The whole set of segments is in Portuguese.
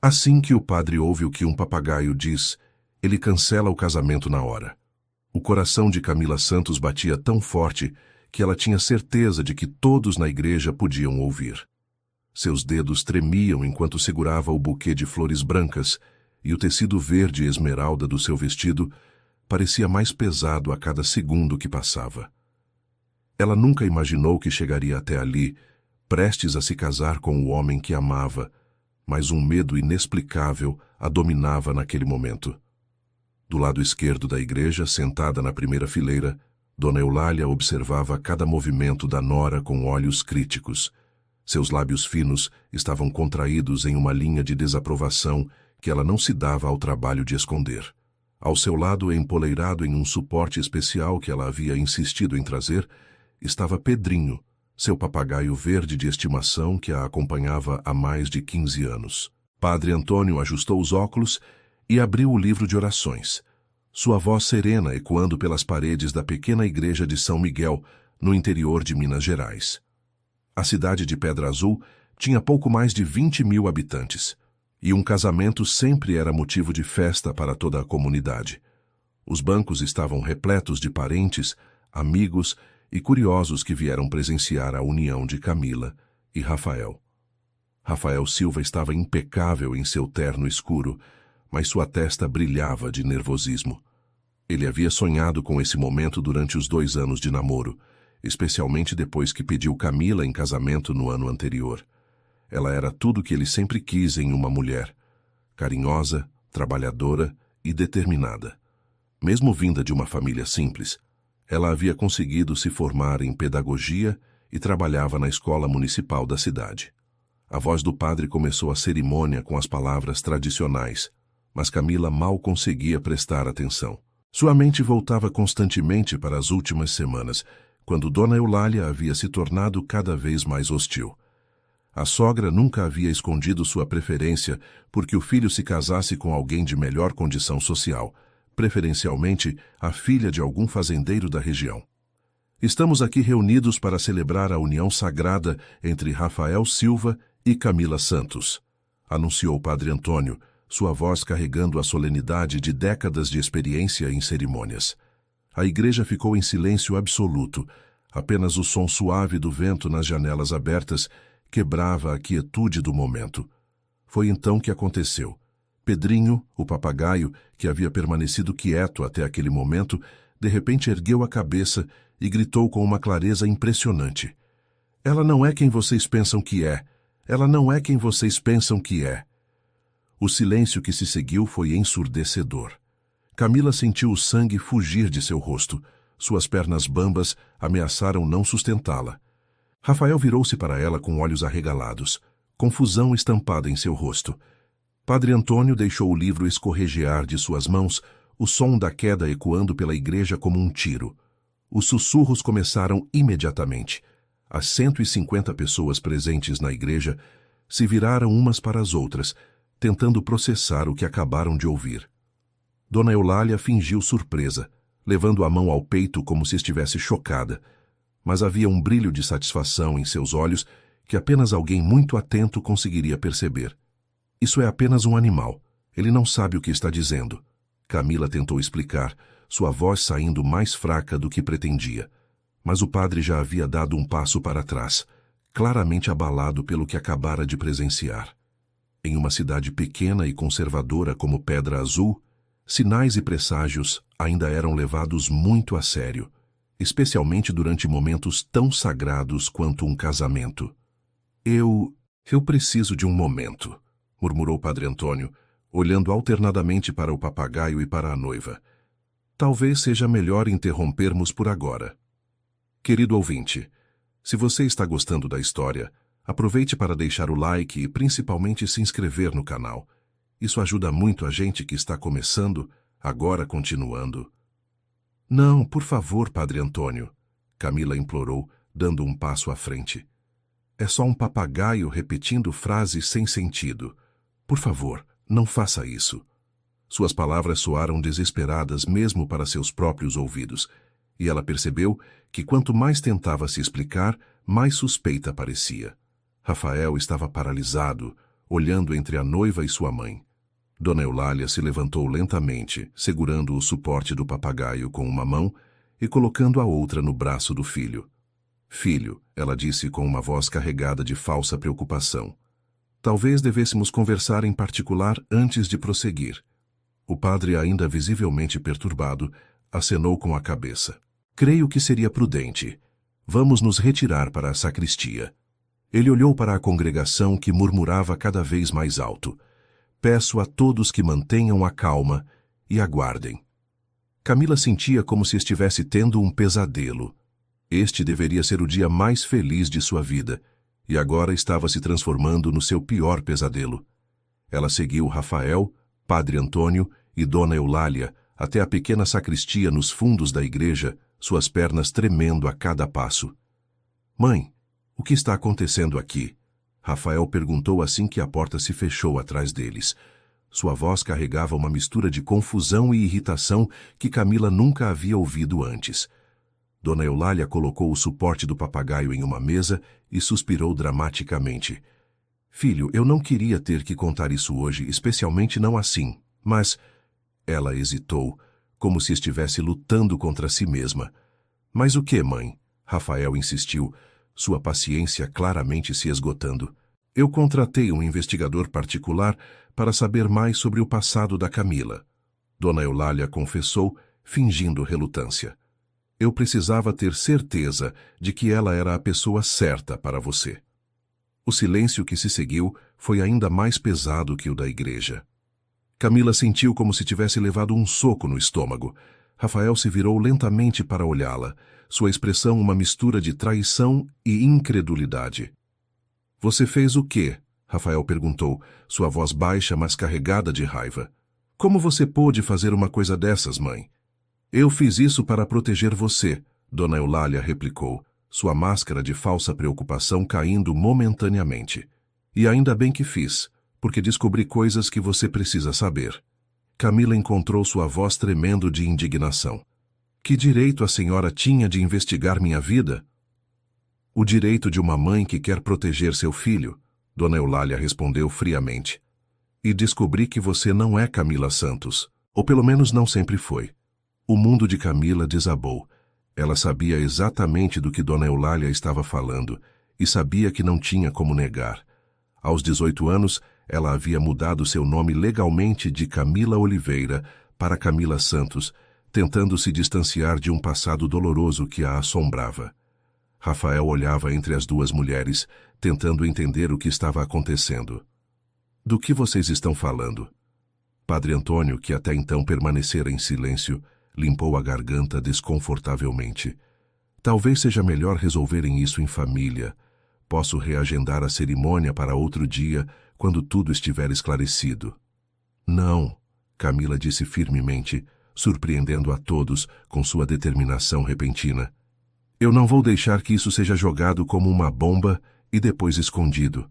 Assim que o padre ouve o que um papagaio diz, ele cancela o casamento na hora. O coração de Camila Santos batia tão forte que ela tinha certeza de que todos na igreja podiam ouvir. Seus dedos tremiam enquanto segurava o buquê de flores brancas, e o tecido verde esmeralda do seu vestido parecia mais pesado a cada segundo que passava. Ela nunca imaginou que chegaria até ali, prestes a se casar com o homem que amava, mas um medo inexplicável a dominava naquele momento. Do lado esquerdo da igreja, sentada na primeira fileira, Dona Eulália observava cada movimento da nora com olhos críticos. Seus lábios finos estavam contraídos em uma linha de desaprovação que ela não se dava ao trabalho de esconder. Ao seu lado, empoleirado em um suporte especial que ela havia insistido em trazer, estava Pedrinho, seu papagaio verde de estimação que a acompanhava há mais de 15 anos. Padre Antônio ajustou os óculos e abriu o livro de orações. Sua voz serena ecoando pelas paredes da pequena igreja de São Miguel, no interior de Minas Gerais. A cidade de Pedra Azul tinha pouco mais de 20.000 habitantes, e um casamento sempre era motivo de festa para toda a comunidade. Os bancos estavam repletos de parentes, amigos e curiosos que vieram presenciar a união de Camila e Rafael. Rafael Silva estava impecável em seu terno escuro, mas sua testa brilhava de nervosismo. Ele havia sonhado com esse momento durante os 2 anos de namoro, especialmente depois que pediu Camila em casamento no ano anterior. Ela era tudo o que ele sempre quis em uma mulher: carinhosa, trabalhadora e determinada. Mesmo vinda de uma família simples, ela havia conseguido se formar em pedagogia e trabalhava na escola municipal da cidade. A voz do padre começou a cerimônia com as palavras tradicionais, mas Camila mal conseguia prestar atenção. Sua mente voltava constantemente para as últimas semanas, quando Dona Eulália havia se tornado cada vez mais hostil. A sogra nunca havia escondido sua preferência porque o filho se casasse com alguém de melhor condição social, preferencialmente a filha de algum fazendeiro da região. Estamos aqui reunidos para celebrar a união sagrada entre Rafael Silva e Camila Santos, anunciou o Padre Antônio, sua voz carregando a solenidade de décadas de experiência em cerimônias. A igreja ficou em silêncio absoluto, apenas o som suave do vento nas janelas abertas quebrava a quietude do momento. Foi então que aconteceu. Pedrinho, o papagaio, que havia permanecido quieto até aquele momento, de repente ergueu a cabeça e gritou com uma clareza impressionante: "Ela não é quem vocês pensam que é! Ela não é quem vocês pensam que é!" O silêncio que se seguiu foi ensurdecedor. Camila sentiu o sangue fugir de seu rosto. Suas pernas bambas ameaçaram não sustentá-la. Rafael virou-se para ela com olhos arregalados, confusão estampada em seu rosto. Padre Antônio deixou o livro escorregear de suas mãos, o som da queda ecoando pela igreja como um tiro. Os sussurros começaram imediatamente. As 150 pessoas presentes na igreja se viraram umas para as outras, tentando processar o que acabaram de ouvir. Dona Eulália fingiu surpresa, levando a mão ao peito como se estivesse chocada, mas havia um brilho de satisfação em seus olhos que apenas alguém muito atento conseguiria perceber. "Isso é apenas um animal. Ele não sabe o que está dizendo." Camila tentou explicar, sua voz saindo mais fraca do que pretendia. Mas o padre já havia dado um passo para trás, claramente abalado pelo que acabara de presenciar. Em uma cidade pequena e conservadora como Pedra Azul, sinais e presságios ainda eram levados muito a sério, especialmente durante momentos tão sagrados quanto um casamento. Eu preciso de um momento", murmurou Padre Antônio, olhando alternadamente para o papagaio e para a noiva. "Talvez seja melhor interrompermos por agora. Querido ouvinte, se você está gostando da história, aproveite para deixar o like e principalmente se inscrever no canal. Isso ajuda muito a gente que está começando, agora continuando." "Não, por favor, Padre Antônio", Camila implorou, dando um passo à frente. "É só um papagaio repetindo frases sem sentido. Por favor, não faça isso." Suas palavras soaram desesperadas mesmo para seus próprios ouvidos, e ela percebeu que quanto mais tentava se explicar, mais suspeita parecia. Rafael estava paralisado, olhando entre a noiva e sua mãe. Dona Eulália se levantou lentamente, segurando o suporte do papagaio com uma mão e colocando a outra no braço do filho. Filho, ela disse com uma voz carregada de falsa preocupação. Talvez devêssemos conversar em particular antes de prosseguir. O padre, ainda visivelmente perturbado, acenou com a cabeça. Creio que seria prudente. Vamos nos retirar para a sacristia. Ele olhou para a congregação que murmurava cada vez mais alto. Peço a todos que mantenham a calma e aguardem. Camila sentia como se estivesse tendo um pesadelo. Este deveria ser o dia mais feliz de sua vida, e agora estava se transformando no seu pior pesadelo. Ela seguiu Rafael, Padre Antônio e Dona Eulália até a pequena sacristia nos fundos da igreja, suas pernas tremendo a cada passo. Mãe, o que está acontecendo aqui? Rafael perguntou assim que a porta se fechou atrás deles. Sua voz carregava uma mistura de confusão e irritação que Camila nunca havia ouvido antes. Dona Eulália colocou o suporte do papagaio em uma mesa e suspirou dramaticamente. Filho, eu não queria ter que contar isso hoje, especialmente não assim, mas... Ela hesitou, como se estivesse lutando contra si mesma. Mas o que, mãe? Rafael insistiu, sua paciência claramente se esgotando. Eu contratei um investigador particular para saber mais sobre o passado da Camila. Dona Eulália confessou, fingindo relutância. Eu precisava ter certeza de que ela era a pessoa certa para você. O silêncio que se seguiu foi ainda mais pesado que o da igreja. Camila sentiu como se tivesse levado um soco no estômago. Rafael se virou lentamente para olhá-la, sua expressão uma mistura de traição e incredulidade. Você fez o quê? Rafael perguntou, sua voz baixa, mas carregada de raiva. Como você pôde fazer uma coisa dessas, mãe? Eu fiz isso para proteger você, Dona Eulália replicou, sua máscara de falsa preocupação caindo momentaneamente. E ainda bem que fiz, porque descobri coisas que você precisa saber. Camila encontrou sua voz tremendo de indignação. Que direito a senhora tinha de investigar minha vida? O direito de uma mãe que quer proteger seu filho, Dona Eulália respondeu friamente. E descobri que você não é Camila Santos, ou pelo menos não sempre foi. O mundo de Camila desabou. Ela sabia exatamente do que Dona Eulália estava falando e sabia que não tinha como negar. Aos 18 anos, ela havia mudado seu nome legalmente de Camila Oliveira para Camila Santos, tentando se distanciar de um passado doloroso que a assombrava. Rafael olhava entre as duas mulheres, tentando entender o que estava acontecendo. Do que vocês estão falando? Padre Antônio, que até então permanecera em silêncio, limpou a garganta desconfortavelmente. Talvez seja melhor resolverem isso em família. Posso reagendar a cerimônia para outro dia, quando tudo estiver esclarecido. Não, Camila disse firmemente, surpreendendo a todos com sua determinação repentina. Eu não vou deixar que isso seja jogado como uma bomba e depois escondido.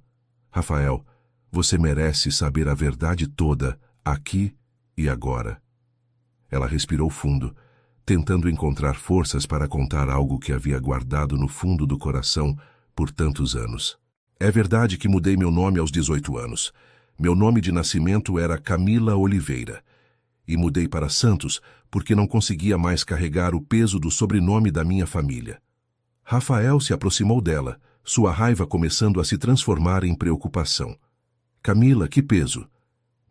Rafael, você merece saber a verdade toda, aqui e agora. Ela respirou fundo, tentando encontrar forças para contar algo que havia guardado no fundo do coração por tantos anos. É verdade que mudei meu nome aos 18 anos. Meu nome de nascimento era Camila Oliveira. E mudei para Santos porque não conseguia mais carregar o peso do sobrenome da minha família. Rafael se aproximou dela, sua raiva começando a se transformar em preocupação. Camila, que peso?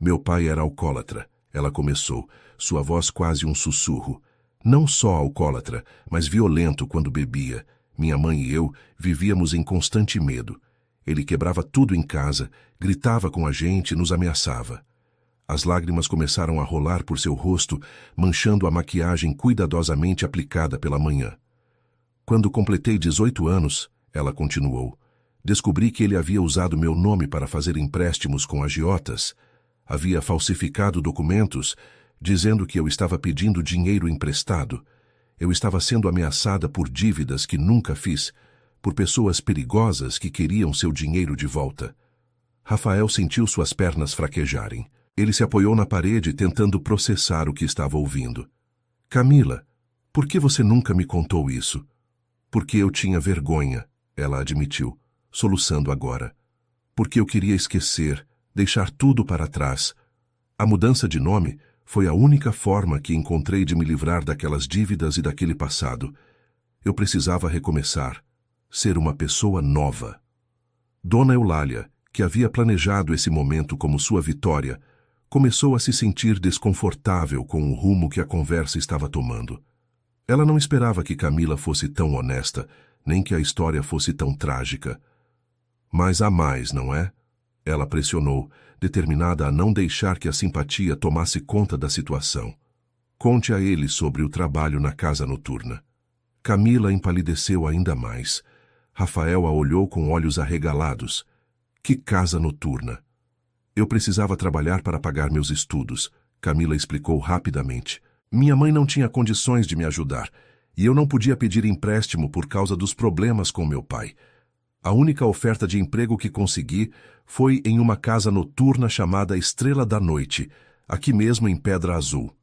Meu pai era alcoólatra, ela começou, sua voz quase um sussurro. Não só alcoólatra, mas violento quando bebia. Minha mãe e eu vivíamos em constante medo. Ele quebrava tudo em casa, gritava com a gente e nos ameaçava. As lágrimas começaram a rolar por seu rosto, manchando a maquiagem cuidadosamente aplicada pela manhã. Quando completei 18 anos, ela continuou, descobri que ele havia usado meu nome para fazer empréstimos com agiotas. Havia falsificado documentos, dizendo que eu estava pedindo dinheiro emprestado. Eu estava sendo ameaçada por dívidas que nunca fiz, por pessoas perigosas que queriam seu dinheiro de volta. Rafael sentiu suas pernas fraquejarem. Ele se apoiou na parede tentando processar o que estava ouvindo. Camila, por que você nunca me contou isso? Porque eu tinha vergonha, ela admitiu, soluçando agora. Porque eu queria esquecer, deixar tudo para trás. A mudança de nome foi a única forma que encontrei de me livrar daquelas dívidas e daquele passado. Eu precisava recomeçar, ser uma pessoa nova. Dona Eulália, que havia planejado esse momento como sua vitória, começou a se sentir desconfortável com o rumo que a conversa estava tomando. Ela não esperava que Camila fosse tão honesta, nem que a história fosse tão trágica. Mas há mais, não é? Ela pressionou, determinada a não deixar que a simpatia tomasse conta da situação. Conte a ele sobre o trabalho na casa noturna. Camila empalideceu ainda mais. Rafael a olhou com olhos arregalados. Que casa noturna? Eu precisava trabalhar para pagar meus estudos, Camila explicou rapidamente. Minha mãe não tinha condições de me ajudar, e eu não podia pedir empréstimo por causa dos problemas com meu pai. A única oferta de emprego que consegui foi em uma casa noturna chamada Estrela da Noite, aqui mesmo em Pedra Azul.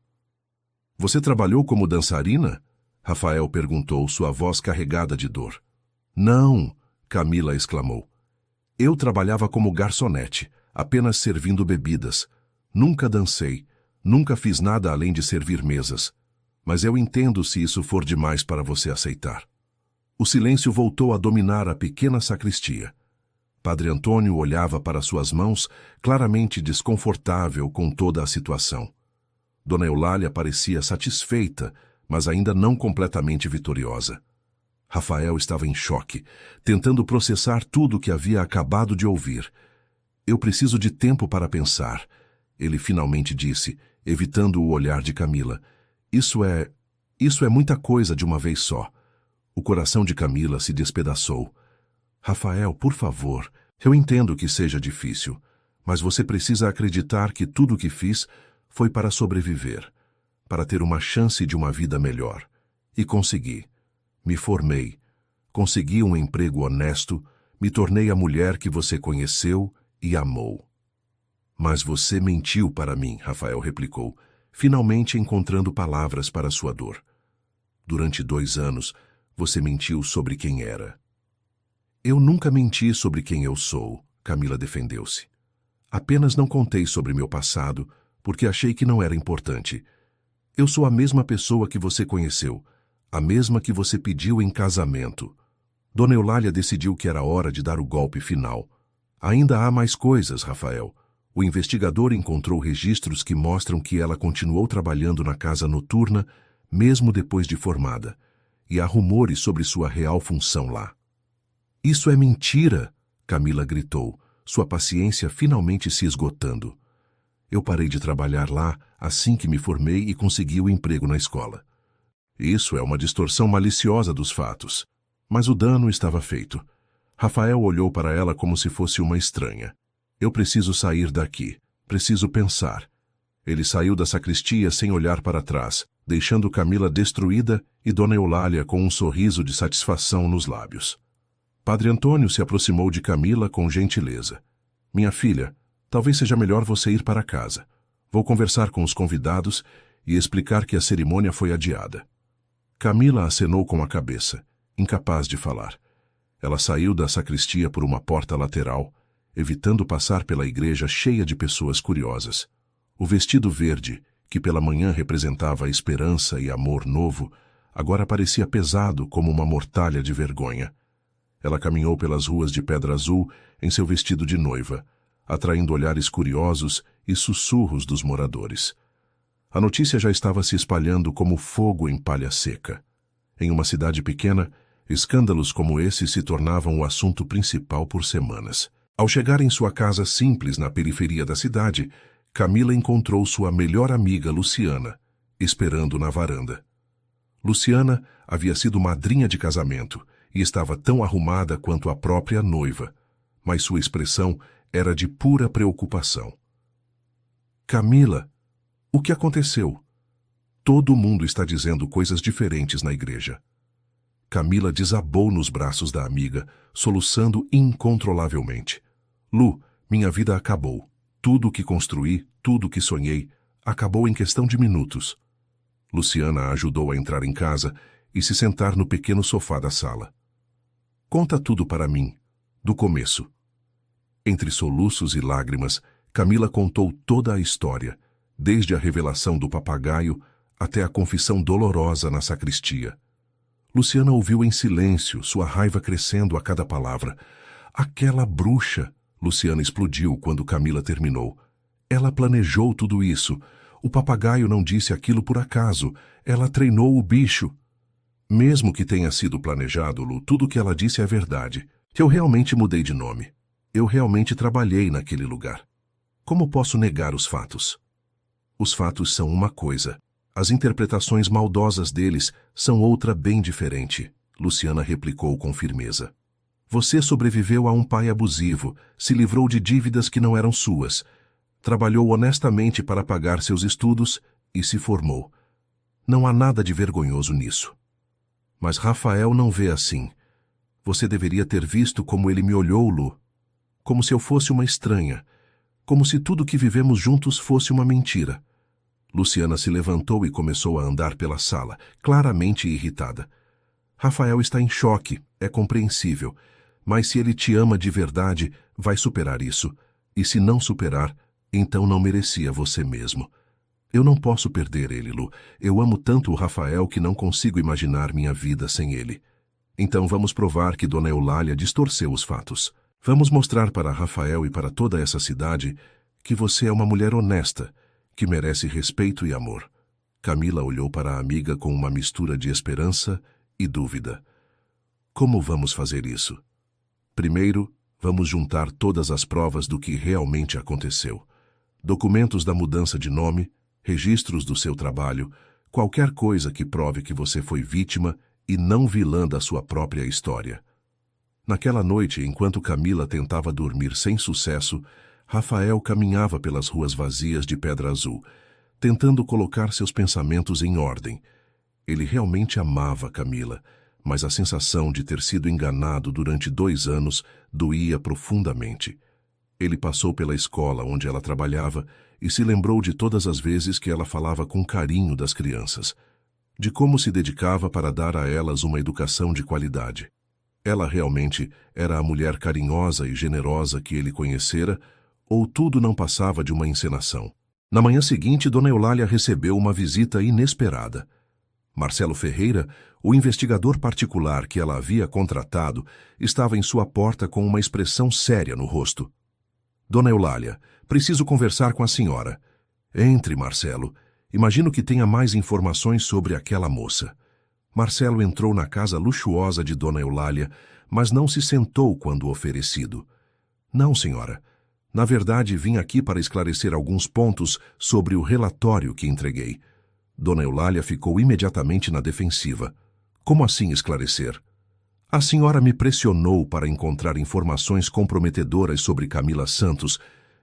Você trabalhou como dançarina? Rafael perguntou, sua voz carregada de dor. Não, Camila exclamou. Eu trabalhava como garçonete, apenas servindo bebidas. Nunca dancei, nunca fiz nada além de servir mesas. Mas eu entendo se isso for demais para você aceitar. O silêncio voltou a dominar a pequena sacristia. Padre Antônio olhava para suas mãos, claramente desconfortável com toda a situação. Dona Eulália parecia satisfeita, mas ainda não completamente vitoriosa. Rafael estava em choque, tentando processar tudo o que havia acabado de ouvir. Eu preciso de tempo para pensar, ele finalmente disse, evitando o olhar de Camila. Isso é muita coisa de uma vez só. O coração de Camila se despedaçou. Rafael, por favor, eu entendo que seja difícil, mas você precisa acreditar que tudo o que fiz foi para sobreviver, para ter uma chance de uma vida melhor. E consegui. Me formei. Consegui um emprego honesto, me tornei a mulher que você conheceu e amou. Mas você mentiu para mim, Rafael replicou, finalmente encontrando palavras para sua dor. Durante 2 anos, você mentiu sobre quem era. Eu nunca menti sobre quem eu sou, Camila defendeu-se. Apenas não contei sobre meu passado, porque achei que não era importante. Eu sou a mesma pessoa que você conheceu, a mesma que você pediu em casamento. Dona Eulália decidiu que era hora de dar o golpe final. Ainda há mais coisas, Rafael. O investigador encontrou registros que mostram que ela continuou trabalhando na casa noturna, mesmo depois de formada, e há rumores sobre sua real função lá. Isso é mentira, Camila gritou, sua paciência finalmente se esgotando. Eu parei de trabalhar lá assim que me formei e consegui o emprego na escola. Isso é uma distorção maliciosa dos fatos. Mas o dano estava feito. Rafael olhou para ela como se fosse uma estranha. Eu preciso sair daqui. Preciso pensar. Ele saiu da sacristia sem olhar para trás, deixando Camila destruída e Dona Eulália com um sorriso de satisfação nos lábios. Padre Antônio se aproximou de Camila com gentileza. Minha filha, talvez seja melhor você ir para casa. Vou conversar com os convidados e explicar que a cerimônia foi adiada. Camila acenou com a cabeça, incapaz de falar. Ela saiu da sacristia por uma porta lateral, evitando passar pela igreja cheia de pessoas curiosas. O vestido verde, que pela manhã representava esperança e amor novo, agora parecia pesado como uma mortalha de vergonha. Ela caminhou pelas ruas de Pedra Azul em seu vestido de noiva, atraindo olhares curiosos e sussurros dos moradores. A notícia já estava se espalhando como fogo em palha seca. Em uma cidade pequena, escândalos como esse se tornavam o assunto principal por semanas. Ao chegar em sua casa simples na periferia da cidade, Camila encontrou sua melhor amiga Luciana, esperando na varanda. Luciana havia sido madrinha de casamento e estava tão arrumada quanto a própria noiva, mas sua expressão era de pura preocupação. Camila, o que aconteceu? Todo mundo está dizendo coisas diferentes na igreja. Camila desabou nos braços da amiga, soluçando incontrolavelmente. Lu, minha vida acabou. Tudo o que construí, tudo o que sonhei, acabou em questão de minutos. Luciana a ajudou a entrar em casa e se sentar no pequeno sofá da sala. Conta tudo para mim, do começo. Entre soluços e lágrimas, Camila contou toda a história, desde a revelação do papagaio até a confissão dolorosa na sacristia. Luciana ouviu em silêncio, sua raiva crescendo a cada palavra. Aquela bruxa! Luciana explodiu quando Camila terminou. Ela planejou tudo isso. O papagaio não disse aquilo por acaso. Ela treinou o bicho. Mesmo que tenha sido planejado, Lu, tudo que ela disse é verdade. Eu realmente mudei de nome. Eu realmente trabalhei naquele lugar. Como posso negar os fatos? Os fatos são uma coisa. As interpretações maldosas deles são outra bem diferente, Luciana replicou com firmeza. Você sobreviveu a um pai abusivo, se livrou de dívidas que não eram suas, trabalhou honestamente para pagar seus estudos e se formou. Não há nada de vergonhoso nisso. Mas Rafael não vê assim. Você deveria ter visto como ele me olhou, Lu. Como se eu fosse uma estranha. Como se tudo que vivemos juntos fosse uma mentira. Luciana se levantou e começou a andar pela sala, claramente irritada. Rafael está em choque, é compreensível. Mas se ele te ama de verdade, vai superar isso. E se não superar, então não merecia você mesmo. Eu não posso perder ele, Lu. Eu amo tanto o Rafael que não consigo imaginar minha vida sem ele. Então vamos provar que Dona Eulália distorceu os fatos. Vamos mostrar para Rafael e para toda essa cidade que você é uma mulher honesta, que merece respeito e amor. Camila olhou para a amiga com uma mistura de esperança e dúvida. Como vamos fazer isso? Primeiro, vamos juntar todas as provas do que realmente aconteceu. Documentos da mudança de nome, registros do seu trabalho, qualquer coisa que prove que você foi vítima e não vilã da sua própria história. Naquela noite, enquanto Camila tentava dormir sem sucesso, Rafael caminhava pelas ruas vazias de Pedra Azul, tentando colocar seus pensamentos em ordem. Ele realmente amava Camila, mas a sensação de ter sido enganado durante 2 anos doía profundamente. Ele passou pela escola onde ela trabalhava e se lembrou de todas as vezes que ela falava com carinho das crianças, de como se dedicava para dar a elas uma educação de qualidade. Ela realmente era a mulher carinhosa e generosa que ele conhecera, ou tudo não passava de uma encenação? Na manhã seguinte, Dona Eulália recebeu uma visita inesperada. Marcelo Ferreira, o investigador particular que ela havia contratado, estava em sua porta com uma expressão séria no rosto. Dona Eulália, preciso conversar com a senhora. Entre, Marcelo. Imagino que tenha mais informações sobre aquela moça. Marcelo entrou na casa luxuosa de Dona Eulália, mas não se sentou quando oferecido. Não, senhora. Na verdade, vim aqui para esclarecer alguns pontos sobre o relatório que entreguei. Dona Eulália ficou imediatamente na defensiva. Como assim esclarecer? A senhora me pressionou para encontrar informações comprometedoras sobre Camila Santos,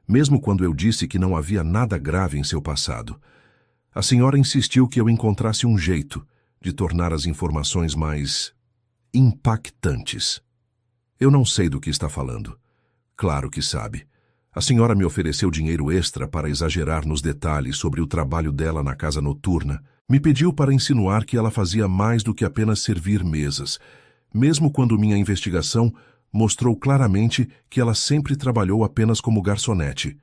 mesmo quando eu disse que não havia nada grave em seu passado. A senhora insistiu que eu encontrasse um jeito de tornar as informações mais impactantes. Eu não sei do que está falando. Claro que sabe. A senhora me ofereceu dinheiro extra para exagerar nos detalhes sobre o trabalho dela na casa noturna. Me pediu para insinuar que ela fazia mais do que apenas servir mesas, mesmo quando minha investigação mostrou claramente que ela sempre trabalhou apenas como garçonete.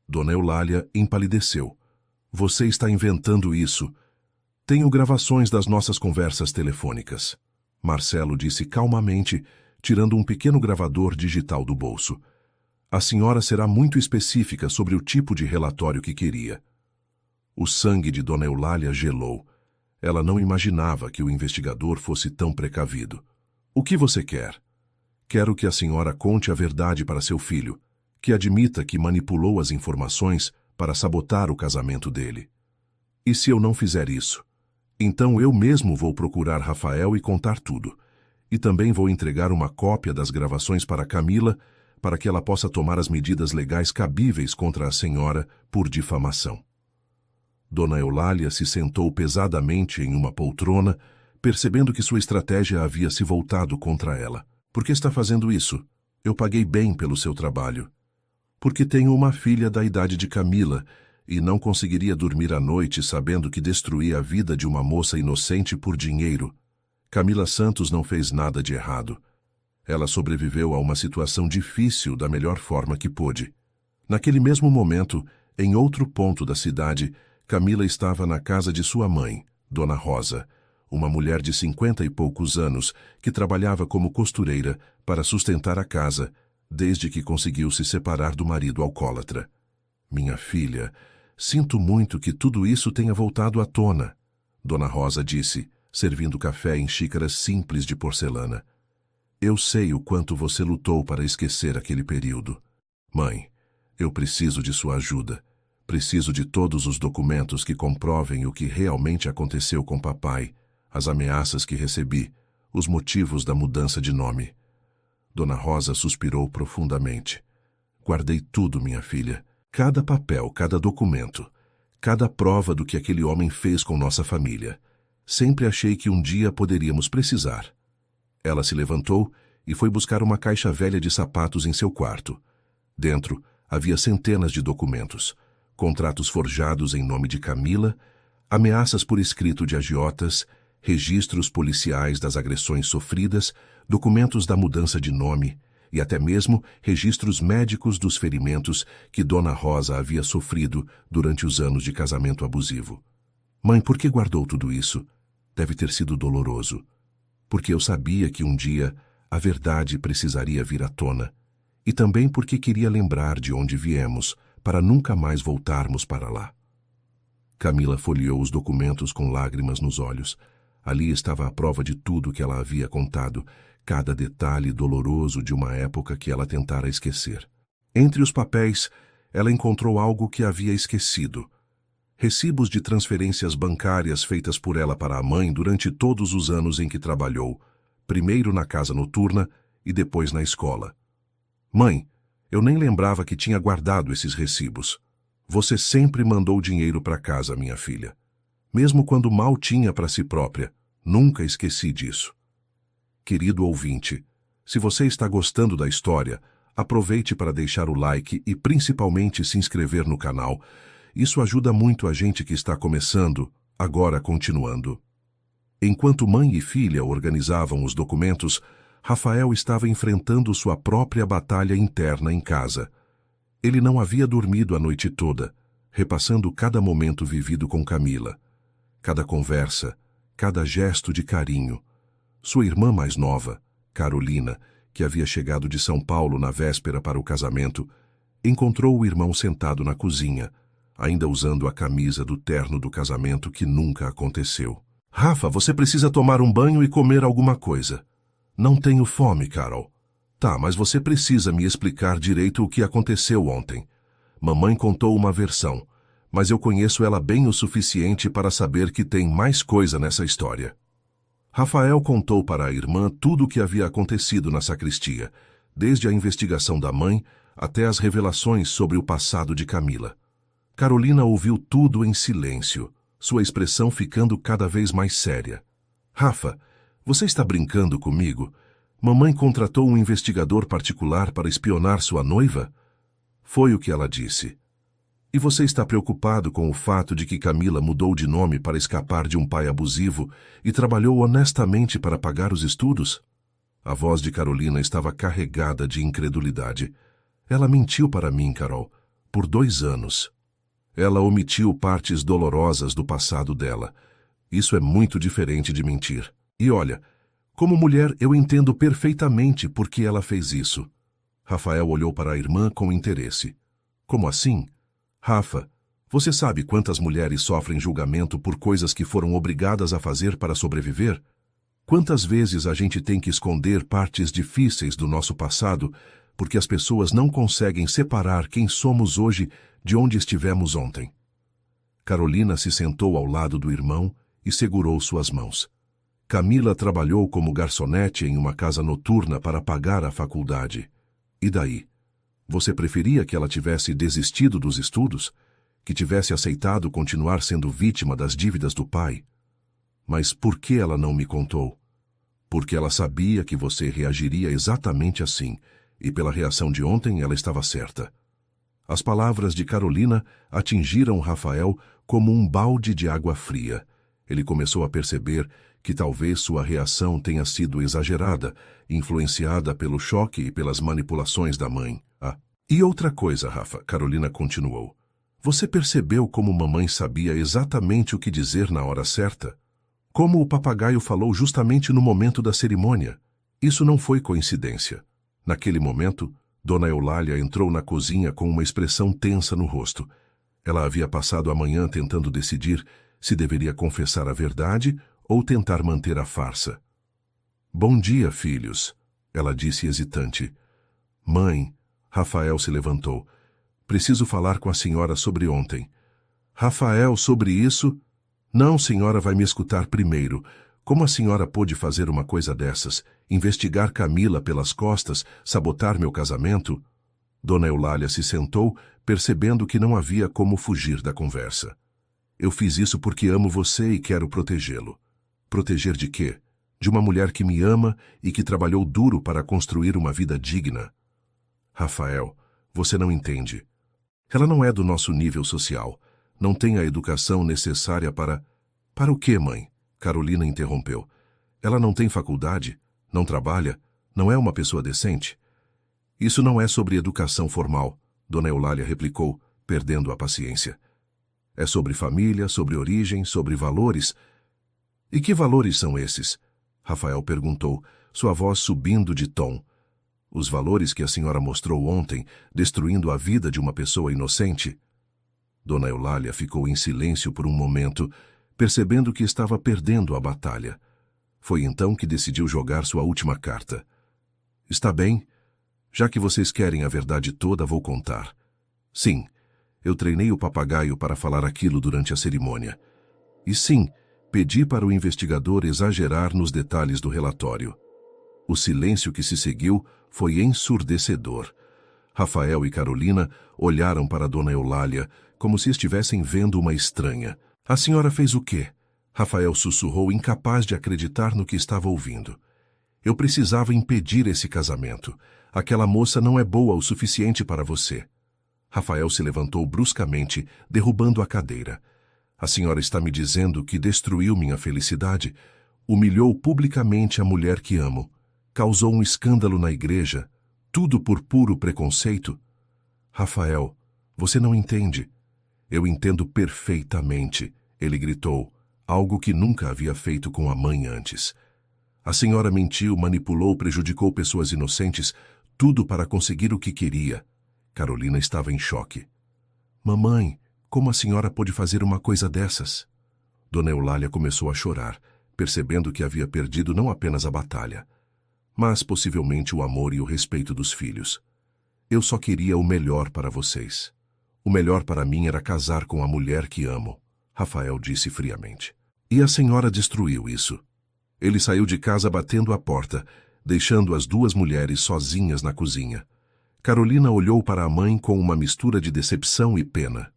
Dona Eulália empalideceu. Você está inventando isso. Tenho gravações das nossas conversas telefônicas. Marcelo disse calmamente, tirando um pequeno gravador digital do bolso. A senhora será muito específica sobre o tipo de relatório que queria. O sangue de Dona Eulália gelou. Ela não imaginava que o investigador fosse tão precavido. O que você quer? Quero que a senhora conte a verdade para seu filho, que admita que manipulou as informações para sabotar o casamento dele. E se eu não fizer isso? Então eu mesmo vou procurar Rafael e contar tudo. E também vou entregar uma cópia das gravações para Camila, para que ela possa tomar as medidas legais cabíveis contra a senhora por difamação. Dona Eulália se sentou pesadamente em uma poltrona, percebendo que sua estratégia havia se voltado contra ela. Por que está fazendo isso? Eu paguei bem pelo seu trabalho. Porque tenho uma filha da idade de Camila e não conseguiria dormir à noite sabendo que destruí a vida de uma moça inocente por dinheiro. Camila Santos não fez nada de errado. Ela sobreviveu a uma situação difícil da melhor forma que pôde. Naquele mesmo momento, em outro ponto da cidade, Camila estava na casa de sua mãe, Dona Rosa, uma mulher de 50 e poucos anos que trabalhava como costureira para sustentar a casa, desde que conseguiu se separar do marido alcoólatra. Minha filha, sinto muito que tudo isso tenha voltado à tona, Dona Rosa disse, servindo café em xícaras simples de porcelana. Eu sei o quanto você lutou para esquecer aquele período. Mãe, eu preciso de sua ajuda. Preciso de todos os documentos que comprovem o que realmente aconteceu com papai, as ameaças que recebi, os motivos da mudança de nome. Dona Rosa suspirou profundamente. Guardei tudo, minha filha. Cada papel, cada documento, cada prova do que aquele homem fez com nossa família. Sempre achei que um dia poderíamos precisar. Ela se levantou e foi buscar uma caixa velha de sapatos em seu quarto. Dentro havia centenas de documentos, contratos forjados em nome de Camila, ameaças por escrito de agiotas, registros policiais das agressões sofridas, documentos da mudança de nome e até mesmo registros médicos dos ferimentos que Dona Rosa havia sofrido durante os anos de casamento abusivo. Mãe, por que guardou tudo isso? Deve ter sido doloroso. Porque eu sabia que um dia a verdade precisaria vir à tona. E também porque queria lembrar de onde viemos, para nunca mais voltarmos para lá. Camila folheou os documentos com lágrimas nos olhos. Ali estava a prova de tudo que ela havia contado, cada detalhe doloroso de uma época que ela tentara esquecer. Entre os papéis, ela encontrou algo que havia esquecido. Recibos de transferências bancárias feitas por ela para a mãe durante todos os anos em que trabalhou, primeiro na casa noturna e depois na escola. Mãe, eu nem lembrava que tinha guardado esses recibos. Você sempre mandou dinheiro para casa, minha filha. Mesmo quando mal tinha para si própria, nunca esqueci disso. Querido ouvinte, se você está gostando da história, aproveite para deixar o like e principalmente se inscrever no canal. Isso ajuda muito a gente que está começando, agora continuando. Enquanto mãe e filha organizavam os documentos, Rafael estava enfrentando sua própria batalha interna em casa. Ele não havia dormido a noite toda, repassando cada momento vivido com Camila. Cada conversa, cada gesto de carinho. Sua irmã mais nova, Carolina, que havia chegado de São Paulo na véspera para o casamento, encontrou o irmão sentado na cozinha, ainda usando a camisa do terno do casamento que nunca aconteceu. Rafa, você precisa tomar um banho e comer alguma coisa. Não tenho fome, Carol. Tá, mas você precisa me explicar direito o que aconteceu ontem. Mamãe contou uma versão, mas eu conheço ela bem o suficiente para saber que tem mais coisa nessa história. Rafael contou para a irmã tudo o que havia acontecido na sacristia, desde a investigação da mãe até as revelações sobre o passado de Camila. Carolina ouviu tudo em silêncio, sua expressão ficando cada vez mais séria. Rafa, você está brincando comigo? Mamãe contratou um investigador particular para espionar sua noiva? Foi o que ela disse. E você está preocupado com o fato de que Camila mudou de nome para escapar de um pai abusivo e trabalhou honestamente para pagar os estudos? A voz de Carolina estava carregada de incredulidade. Ela mentiu para mim, Carol, por 2 anos. Ela omitiu partes dolorosas do passado dela. Isso é muito diferente de mentir. E olha, como mulher eu entendo perfeitamente por que ela fez isso. Rafael olhou para a irmã com interesse. Como assim? Rafa, você sabe quantas mulheres sofrem julgamento por coisas que foram obrigadas a fazer para sobreviver? Quantas vezes a gente tem que esconder partes difíceis do nosso passado porque as pessoas não conseguem separar quem somos hoje de onde estivemos ontem? Carolina se sentou ao lado do irmão e segurou suas mãos. Camila trabalhou como garçonete em uma casa noturna para pagar a faculdade. E daí? Você preferia que ela tivesse desistido dos estudos? Que tivesse aceitado continuar sendo vítima das dívidas do pai? Mas por que ela não me contou? Porque ela sabia que você reagiria exatamente assim, e pela reação de ontem ela estava certa. As palavras de Carolina atingiram Rafael como um balde de água fria. Ele começou a perceber que talvez sua reação tenha sido exagerada, influenciada pelo choque e pelas manipulações da mãe. E outra coisa, Rafa, Carolina continuou. Você percebeu como mamãe sabia exatamente o que dizer na hora certa? Como o papagaio falou justamente no momento da cerimônia. Isso não foi coincidência. Naquele momento, Dona Eulália entrou na cozinha com uma expressão tensa no rosto. Ela havia passado a manhã tentando decidir se deveria confessar a verdade ou tentar manter a farsa. Bom dia, filhos, ela disse hesitante. Mãe, Rafael se levantou. Preciso falar com a senhora sobre ontem. Rafael, sobre isso? Não, senhora vai me escutar primeiro. Como a senhora pôde fazer uma coisa dessas? Investigar Camila pelas costas, sabotar meu casamento? Dona Eulália se sentou, percebendo que não havia como fugir da conversa. Eu fiz isso porque amo você e quero protegê-lo. Proteger de quê? De uma mulher que me ama e que trabalhou duro para construir uma vida digna. Rafael, você não entende. Ela não é do nosso nível social. Não tem a educação necessária para... Para o quê, mãe? Carolina interrompeu. Ela não tem faculdade, não trabalha, não é uma pessoa decente. Isso não é sobre educação formal, Dona Eulália replicou, perdendo a paciência. É sobre família, sobre origem, sobre valores. E que valores são esses? Rafael perguntou, sua voz subindo de tom. Os valores que a senhora mostrou ontem, destruindo a vida de uma pessoa inocente? Dona Eulália ficou em silêncio por um momento, percebendo que estava perdendo a batalha. Foi então que decidiu jogar sua última carta. Está bem. Já que vocês querem a verdade toda, vou contar. Sim, eu treinei o papagaio para falar aquilo durante a cerimônia. E sim, pedi para o investigador exagerar nos detalhes do relatório. O silêncio que se seguiu foi ensurdecedor. Rafael e Carolina olharam para Dona Eulália como se estivessem vendo uma estranha. A senhora fez o quê? Rafael sussurrou, incapaz de acreditar no que estava ouvindo. Eu precisava impedir esse casamento. Aquela moça não é boa o suficiente para você. Rafael se levantou bruscamente, derrubando a cadeira. A senhora está me dizendo que destruiu minha felicidade? Humilhou publicamente a mulher que amo? Causou um escândalo na igreja? Tudo por puro preconceito? Rafael, você não entende. Eu entendo perfeitamente, ele gritou, algo que nunca havia feito com a mãe antes. A senhora mentiu, manipulou, prejudicou pessoas inocentes, tudo para conseguir o que queria. Carolina estava em choque. Mamãe, como a senhora pôde fazer uma coisa dessas? Dona Eulália começou a chorar, percebendo que havia perdido não apenas a batalha, mas possivelmente o amor e o respeito dos filhos. Eu só queria o melhor para vocês. O melhor para mim era casar com a mulher que amo, Rafael disse friamente. E a senhora destruiu isso. Ele saiu de casa batendo a porta, deixando as duas mulheres sozinhas na cozinha. Carolina olhou para a mãe com uma mistura de decepção e pena.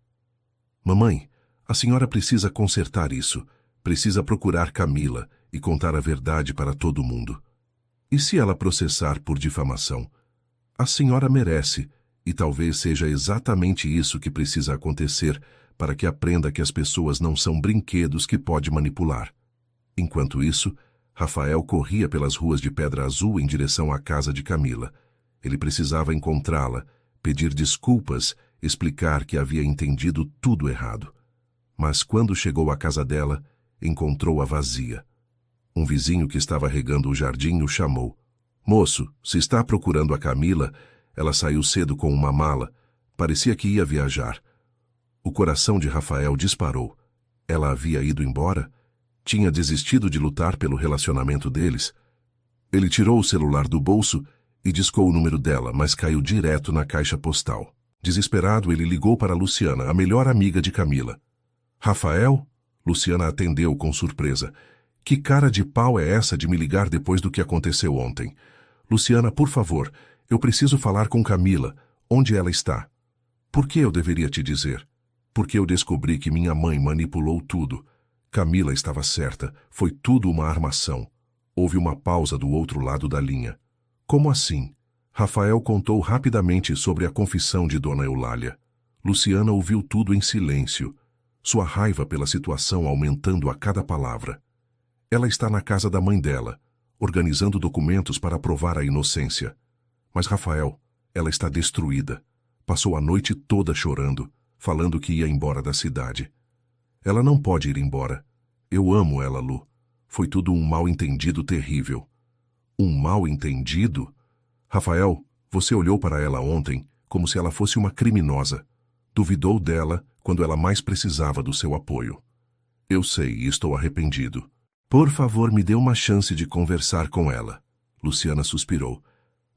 Mamãe, a senhora precisa consertar isso. Precisa procurar Camila e contar a verdade para todo mundo. E se ela processar por difamação? A senhora merece, e talvez seja exatamente isso que precisa acontecer para que aprenda que as pessoas não são brinquedos que pode manipular. Enquanto isso, Rafael corria pelas ruas de Pedra Azul em direção à casa de Camila. Ele precisava encontrá-la, pedir desculpas, explicar que havia entendido tudo errado. Mas quando chegou à casa dela, encontrou-a vazia. Um vizinho que estava regando o jardim o chamou. Moço, se está procurando a Camila, ela saiu cedo com uma mala. Parecia que ia viajar. O coração de Rafael disparou. Ela havia ido embora? Tinha desistido de lutar pelo relacionamento deles? Ele tirou o celular do bolso e discou o número dela, mas caiu direto na caixa postal. Desesperado, ele ligou para Luciana, a melhor amiga de Camila. Rafael? Luciana atendeu com surpresa. Que cara de pau é essa de me ligar depois do que aconteceu ontem? Luciana, por favor, eu preciso falar com Camila. Onde ela está? Por que eu deveria te dizer? Porque eu descobri que minha mãe manipulou tudo. Camila estava certa, foi tudo uma armação. Houve uma pausa do outro lado da linha. Como assim? Rafael contou rapidamente sobre a confissão de Dona Eulália. Luciana ouviu tudo em silêncio, sua raiva pela situação aumentando a cada palavra. Ela está na casa da mãe dela, organizando documentos para provar a inocência. Mas, Rafael, ela está destruída. Passou a noite toda chorando, falando que ia embora da cidade. Ela não pode ir embora. Eu amo ela, Lu. Foi tudo um mal-entendido terrível. Um mal-entendido? Rafael, você olhou para ela ontem como se ela fosse uma criminosa. Duvidou dela quando ela mais precisava do seu apoio. Eu sei e estou arrependido. Por favor, me dê uma chance de conversar com ela. Luciana suspirou.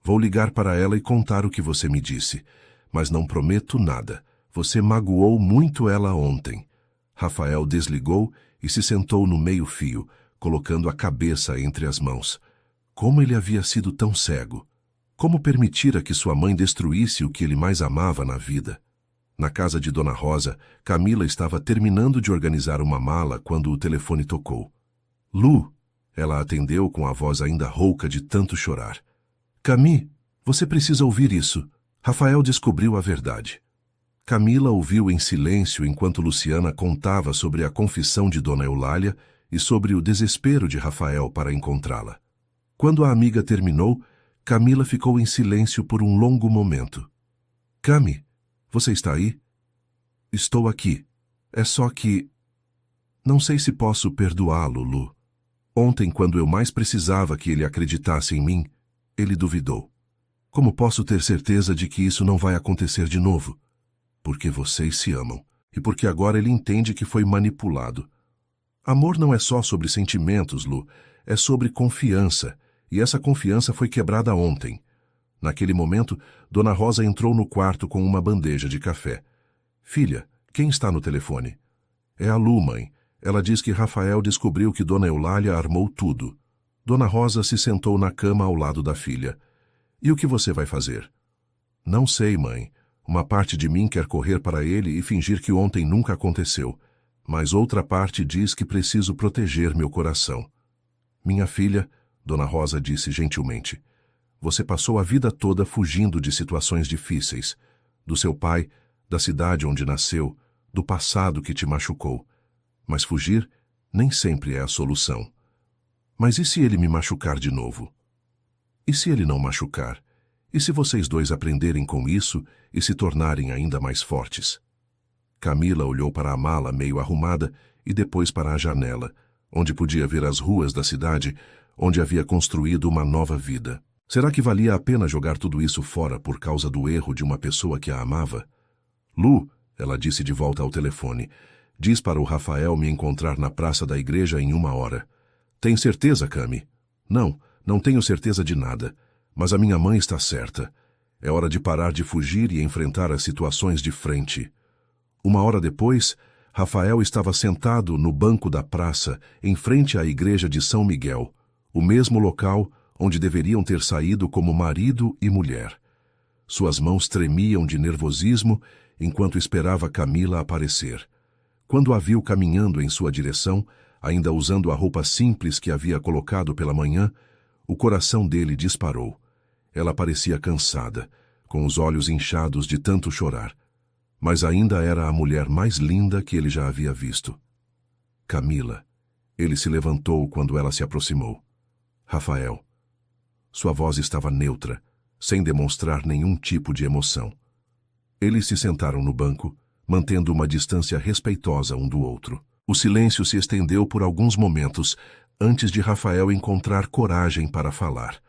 Vou ligar para ela e contar o que você me disse. Mas não prometo nada. Você magoou muito ela ontem. Rafael desligou e se sentou no meio-fio, colocando a cabeça entre as mãos. Como ele havia sido tão cego? Como permitira que sua mãe destruísse o que ele mais amava na vida? Na casa de Dona Rosa, Camila estava terminando de organizar uma mala quando o telefone tocou. Lu, ela atendeu com a voz ainda rouca de tanto chorar. Cami, você precisa ouvir isso. Rafael descobriu a verdade. Camila ouviu em silêncio enquanto Luciana contava sobre a confissão de Dona Eulália e sobre o desespero de Rafael para encontrá-la. Quando a amiga terminou, Camila ficou em silêncio por um longo momento. Cami, você está aí? Estou aqui. É só que... Não sei se posso perdoá-lo, Lu. Ontem, quando eu mais precisava que ele acreditasse em mim, ele duvidou. Como posso ter certeza de que isso não vai acontecer de novo? Porque vocês se amam, e porque agora ele entende que foi manipulado. Amor não é só sobre sentimentos, Lu, é sobre confiança, e essa confiança foi quebrada ontem. Naquele momento, Dona Rosa entrou no quarto com uma bandeja de café. Filha, quem está no telefone? É a Lu, mãe. Ela diz que Rafael descobriu que Dona Eulália armou tudo. Dona Rosa se sentou na cama ao lado da filha. E o que você vai fazer? Não sei, mãe. Uma parte de mim quer correr para ele e fingir que ontem nunca aconteceu. Mas outra parte diz que preciso proteger meu coração. Minha filha, Dona Rosa disse gentilmente, você passou a vida toda fugindo de situações difíceis. Do seu pai, da cidade onde nasceu, do passado que te machucou. Mas fugir nem sempre é a solução. Mas e se ele me machucar de novo? E se ele não machucar? E se vocês dois aprenderem com isso e se tornarem ainda mais fortes? Camila olhou para a mala meio arrumada e depois para a janela, onde podia ver as ruas da cidade, onde havia construído uma nova vida. Será que valia a pena jogar tudo isso fora por causa do erro de uma pessoa que a amava? Lu, ela disse de volta ao telefone, diz para o Rafael me encontrar na praça da igreja em 1 hora. Tem certeza, Cami? Não tenho certeza de nada. Mas a minha mãe está certa. É hora de parar de fugir e enfrentar as situações de frente. 1 hora depois, Rafael estava sentado no banco da praça, em frente à igreja de São Miguel, o mesmo local onde deveriam ter saído como marido e mulher. Suas mãos tremiam de nervosismo enquanto esperava Camila aparecer. Quando a viu caminhando em sua direção, ainda usando a roupa simples que havia colocado pela manhã, o coração dele disparou. Ela parecia cansada, com os olhos inchados de tanto chorar. Mas ainda era a mulher mais linda que ele já havia visto. Camila. Ele se levantou quando ela se aproximou. Rafael. Sua voz estava neutra, sem demonstrar nenhum tipo de emoção. Eles se sentaram no banco, mantendo uma distância respeitosa um do outro. O silêncio se estendeu por alguns momentos, antes de Rafael encontrar coragem para falar.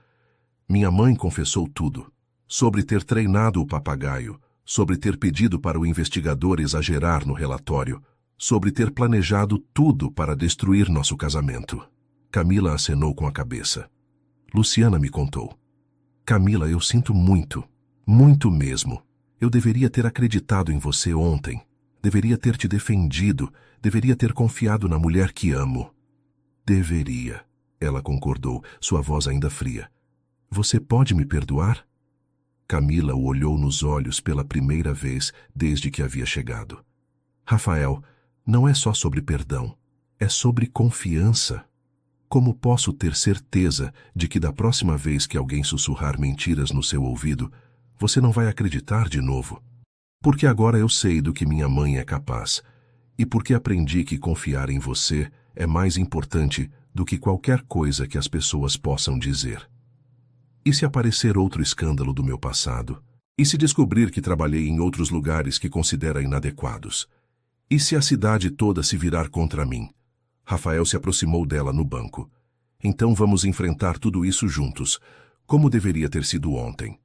Minha mãe confessou tudo. Sobre ter treinado o papagaio, sobre ter pedido para o investigador exagerar no relatório, sobre ter planejado tudo para destruir nosso casamento. Camila acenou com a cabeça. Luciana me contou. Camila, eu sinto muito, muito mesmo. Eu deveria ter acreditado em você ontem. Deveria ter te defendido, deveria ter confiado na mulher que amo. Deveria, ela concordou, sua voz ainda fria. Você pode me perdoar? Camila o olhou nos olhos pela primeira vez desde que havia chegado. Rafael, não é só sobre perdão, é sobre confiança. Como posso ter certeza de que da próxima vez que alguém sussurrar mentiras no seu ouvido, você não vai acreditar de novo? Porque agora eu sei do que minha mãe é capaz, e porque aprendi que confiar em você é mais importante do que qualquer coisa que as pessoas possam dizer. E se aparecer outro escândalo do meu passado? E se descobrir que trabalhei em outros lugares que considera inadequados? E se a cidade toda se virar contra mim? Rafael se aproximou dela no banco. Então vamos enfrentar tudo isso juntos, como deveria ter sido ontem.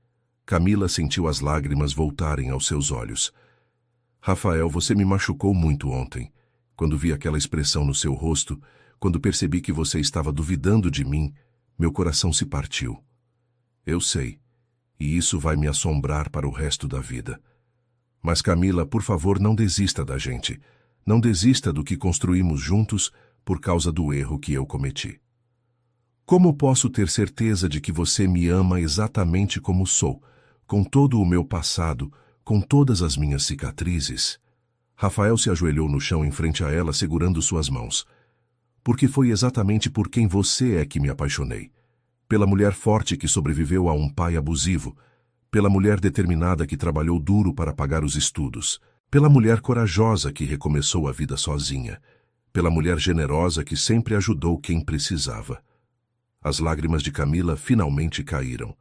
Camila sentiu as lágrimas voltarem aos seus olhos. Rafael, você me machucou muito ontem. Quando vi aquela expressão no seu rosto, quando percebi que você estava duvidando de mim, meu coração se partiu. Eu sei, e isso vai me assombrar para o resto da vida. Mas Camila, por favor, não desista da gente. Não desista do que construímos juntos por causa do erro que eu cometi. Como posso ter certeza de que você me ama exatamente como sou, com todo o meu passado, com todas as minhas cicatrizes? Rafael se ajoelhou no chão em frente a ela, segurando suas mãos. Porque foi exatamente por quem você é que me apaixonei. Pela mulher forte que sobreviveu a um pai abusivo, pela mulher determinada que trabalhou duro para pagar os estudos, pela mulher corajosa que recomeçou a vida sozinha, pela mulher generosa que sempre ajudou quem precisava. As lágrimas de Camila finalmente caíram.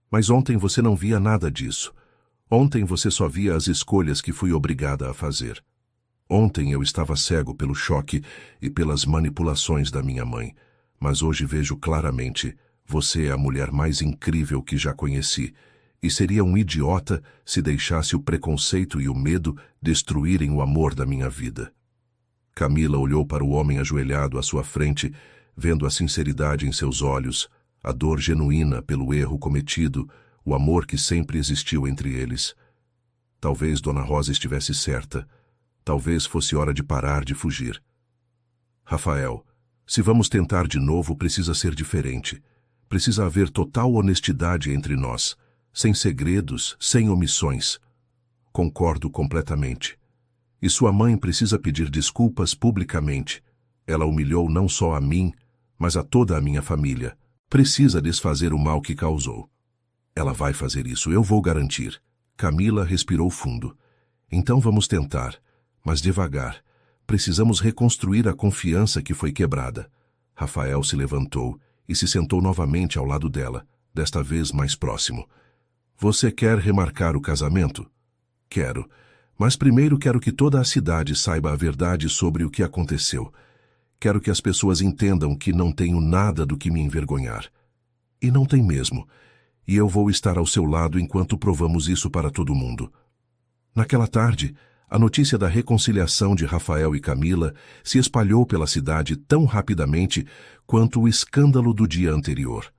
Mas ontem você não via nada disso. Ontem você só via as escolhas que fui obrigada a fazer. Ontem eu estava cego pelo choque e pelas manipulações da minha mãe, mas hoje vejo claramente, você é a mulher mais incrível que já conheci, e seria um idiota se deixasse o preconceito e o medo destruírem o amor da minha vida. Camila olhou para o homem ajoelhado à sua frente, vendo a sinceridade em seus olhos, a dor genuína pelo erro cometido, o amor que sempre existiu entre eles. Talvez Dona Rosa estivesse certa. Talvez fosse hora de parar de fugir. Rafael, se vamos tentar de novo, precisa ser diferente. Precisa haver total honestidade entre nós, sem segredos, sem omissões. Concordo completamente. E sua mãe precisa pedir desculpas publicamente. Ela humilhou não só a mim, mas a toda a minha família. Precisa desfazer o mal que causou. Ela vai fazer isso, eu vou garantir. Camila respirou fundo. Então vamos tentar, mas devagar. Precisamos reconstruir a confiança que foi quebrada. Rafael se levantou e se sentou novamente ao lado dela, desta vez mais próximo. Você quer remarcar o casamento? Quero, mas primeiro quero que toda a cidade saiba a verdade sobre o que aconteceu. Quero que as pessoas entendam que não tenho nada do que me envergonhar. E não tem mesmo. E eu vou estar ao seu lado enquanto provamos isso para todo mundo. Naquela tarde, a notícia da reconciliação de Rafael e Camila se espalhou pela cidade tão rapidamente quanto o escândalo do dia anterior.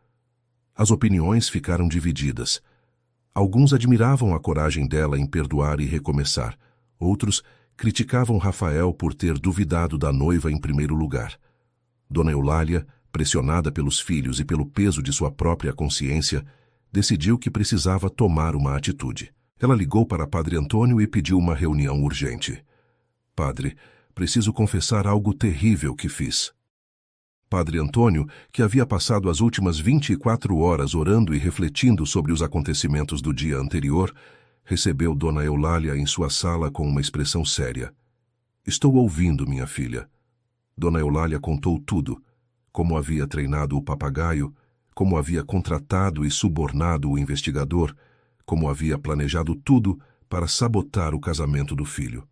As opiniões ficaram divididas. Alguns admiravam a coragem dela em perdoar e recomeçar. Outros criticavam Rafael por ter duvidado da noiva em primeiro lugar. Dona Eulália, pressionada pelos filhos e pelo peso de sua própria consciência, decidiu que precisava tomar uma atitude. Ela ligou para Padre Antônio e pediu uma reunião urgente. Padre, preciso confessar algo terrível que fiz. Padre Antônio, que havia passado as últimas 24 horas orando e refletindo sobre os acontecimentos do dia anterior, recebeu Dona Eulália em sua sala com uma expressão séria. Estou ouvindo, minha filha. Dona Eulália contou tudo, como havia treinado o papagaio, como havia contratado e subornado o investigador, como havia planejado tudo para sabotar o casamento do filho.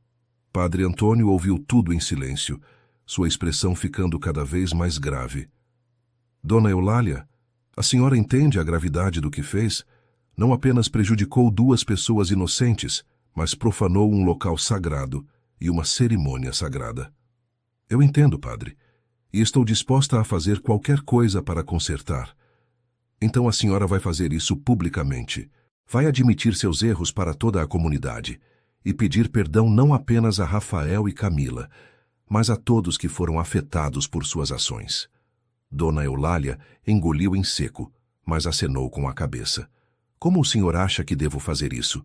Padre Antônio ouviu tudo em silêncio, sua expressão ficando cada vez mais grave. Dona Eulália, a senhora entende a gravidade do que fez? Não apenas prejudicou 2 pessoas inocentes, mas profanou um local sagrado e uma cerimônia sagrada. Eu entendo, padre, e estou disposta a fazer qualquer coisa para consertar. Então a senhora vai fazer isso publicamente. Vai admitir seus erros para toda a comunidade e pedir perdão não apenas a Rafael e Camila, mas a todos que foram afetados por suas ações. Dona Eulália engoliu em seco, mas acenou com a cabeça. Como o senhor acha que devo fazer isso?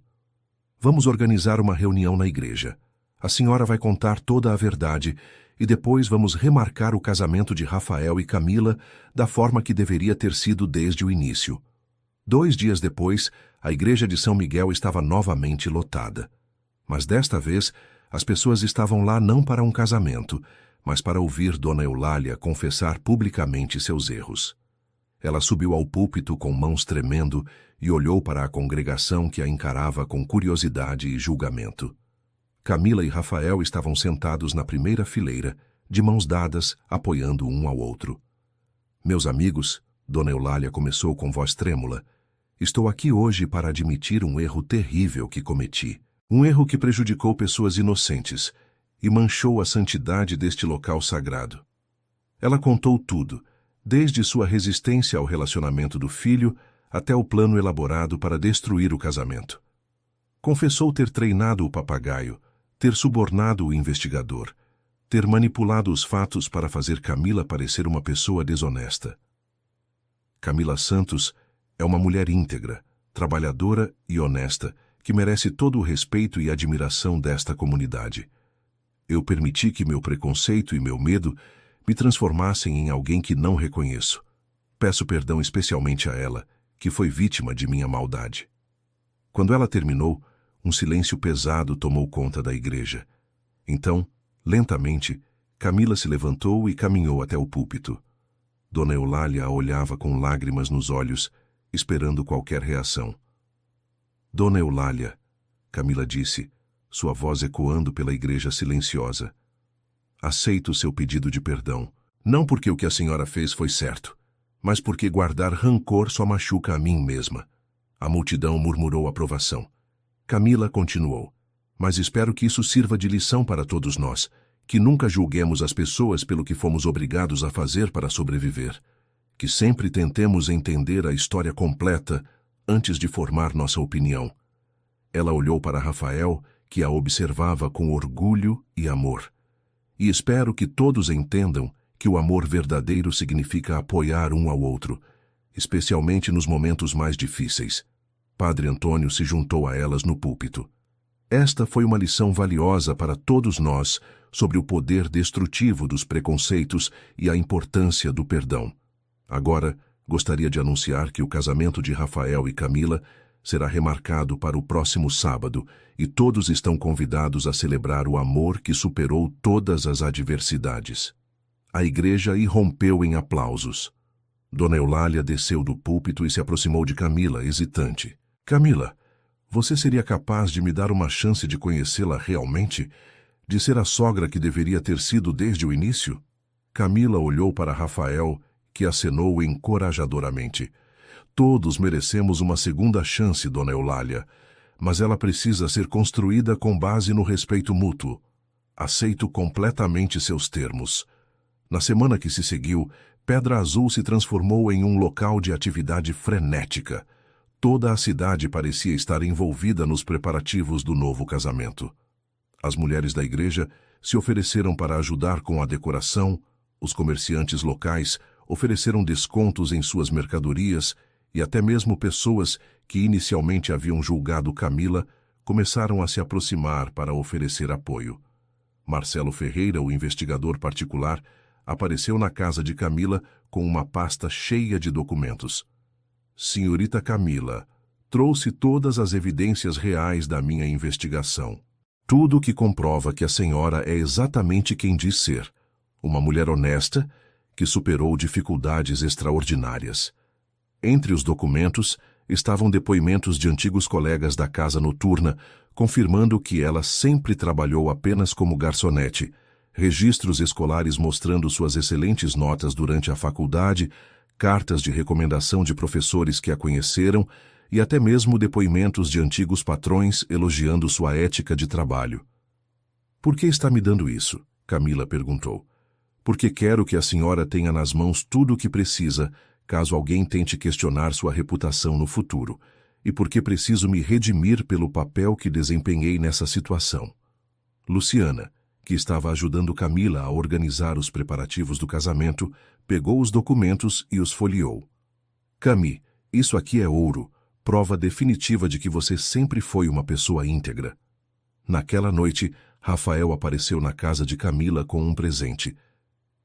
Vamos organizar uma reunião na igreja. A senhora vai contar toda a verdade e depois vamos remarcar o casamento de Rafael e Camila da forma que deveria ter sido desde o início. 2 dias depois, a igreja de São Miguel estava novamente lotada. Mas desta vez, as pessoas estavam lá não para um casamento, mas para ouvir Dona Eulália confessar publicamente seus erros. Ela subiu ao púlpito com mãos tremendo e olhou para a congregação que a encarava com curiosidade e julgamento. Camila e Rafael estavam sentados na primeira fileira, de mãos dadas, apoiando um ao outro. Meus amigos, Dona Eulália começou com voz trêmula, estou aqui hoje para admitir um erro terrível que cometi. Um erro que prejudicou pessoas inocentes e manchou a santidade deste local sagrado. Ela contou tudo, desde sua resistência ao relacionamento do filho até o plano elaborado para destruir o casamento. Confessou ter treinado o papagaio, ter subornado o investigador, ter manipulado os fatos para fazer Camila parecer uma pessoa desonesta. Camila Santos é uma mulher íntegra, trabalhadora e honesta, que merece todo o respeito e admiração desta comunidade. Eu permiti que meu preconceito e meu medo me transformassem em alguém que não reconheço. Peço perdão especialmente a ela, que foi vítima de minha maldade. Quando ela terminou, um silêncio pesado tomou conta da igreja. Então, lentamente, Camila se levantou e caminhou até o púlpito. Dona Eulália a olhava com lágrimas nos olhos, esperando qualquer reação. Dona Eulália, Camila disse, sua voz ecoando pela igreja silenciosa. Aceito seu pedido de perdão, não porque o que a senhora fez foi certo, mas porque guardar rancor só machuca a mim mesma. A multidão murmurou aprovação. Camila continuou, mas espero que isso sirva de lição para todos nós, que nunca julguemos as pessoas pelo que fomos obrigados a fazer para sobreviver, que sempre tentemos entender a história completa antes de formar nossa opinião. Ela olhou para Rafael, que a observava com orgulho e amor. E espero que todos entendam que o amor verdadeiro significa apoiar um ao outro, especialmente nos momentos mais difíceis. Padre Antônio se juntou a elas no púlpito. Esta foi uma lição valiosa para todos nós sobre o poder destrutivo dos preconceitos e a importância do perdão. Agora, gostaria de anunciar que o casamento de Rafael e Camila será remarcado para o próximo sábado e todos estão convidados a celebrar o amor que superou todas as adversidades. A igreja irrompeu em aplausos. Dona Eulália desceu do púlpito e se aproximou de Camila, hesitante. Camila, você seria capaz de me dar uma chance de conhecê-la realmente? De ser a sogra que deveria ter sido desde o início? Camila olhou para Rafael, que acenou encorajadoramente. Todos merecemos uma segunda chance, Dona Eulália, mas ela precisa ser construída com base no respeito mútuo. Aceito completamente seus termos. Na semana que se seguiu, Pedra Azul se transformou em um local de atividade frenética. Toda a cidade parecia estar envolvida nos preparativos do novo casamento. As mulheres da igreja se ofereceram para ajudar com a decoração, os comerciantes locais ofereceram descontos em suas mercadorias e até mesmo pessoas que inicialmente haviam julgado Camila começaram a se aproximar para oferecer apoio. Marcelo Ferreira, o investigador particular, apareceu na casa de Camila com uma pasta cheia de documentos. Senhorita Camila, trouxe todas as evidências reais da minha investigação. Tudo o que comprova que a senhora é exatamente quem diz ser, uma mulher honesta que superou dificuldades extraordinárias. Entre os documentos estavam depoimentos de antigos colegas da casa noturna, confirmando que ela sempre trabalhou apenas como garçonete, registros escolares mostrando suas excelentes notas durante a faculdade, cartas de recomendação de professores que a conheceram e até mesmo depoimentos de antigos patrões elogiando sua ética de trabalho. Por que está me dando isso? Camila perguntou. Porque quero que a senhora tenha nas mãos tudo o que precisa, caso alguém tente questionar sua reputação no futuro, e porque preciso me redimir pelo papel que desempenhei nessa situação. Luciana, que estava ajudando Camila a organizar os preparativos do casamento, pegou os documentos e os folheou. Cami, isso aqui é ouro, prova definitiva de que você sempre foi uma pessoa íntegra. Naquela noite, Rafael apareceu na casa de Camila com um presente.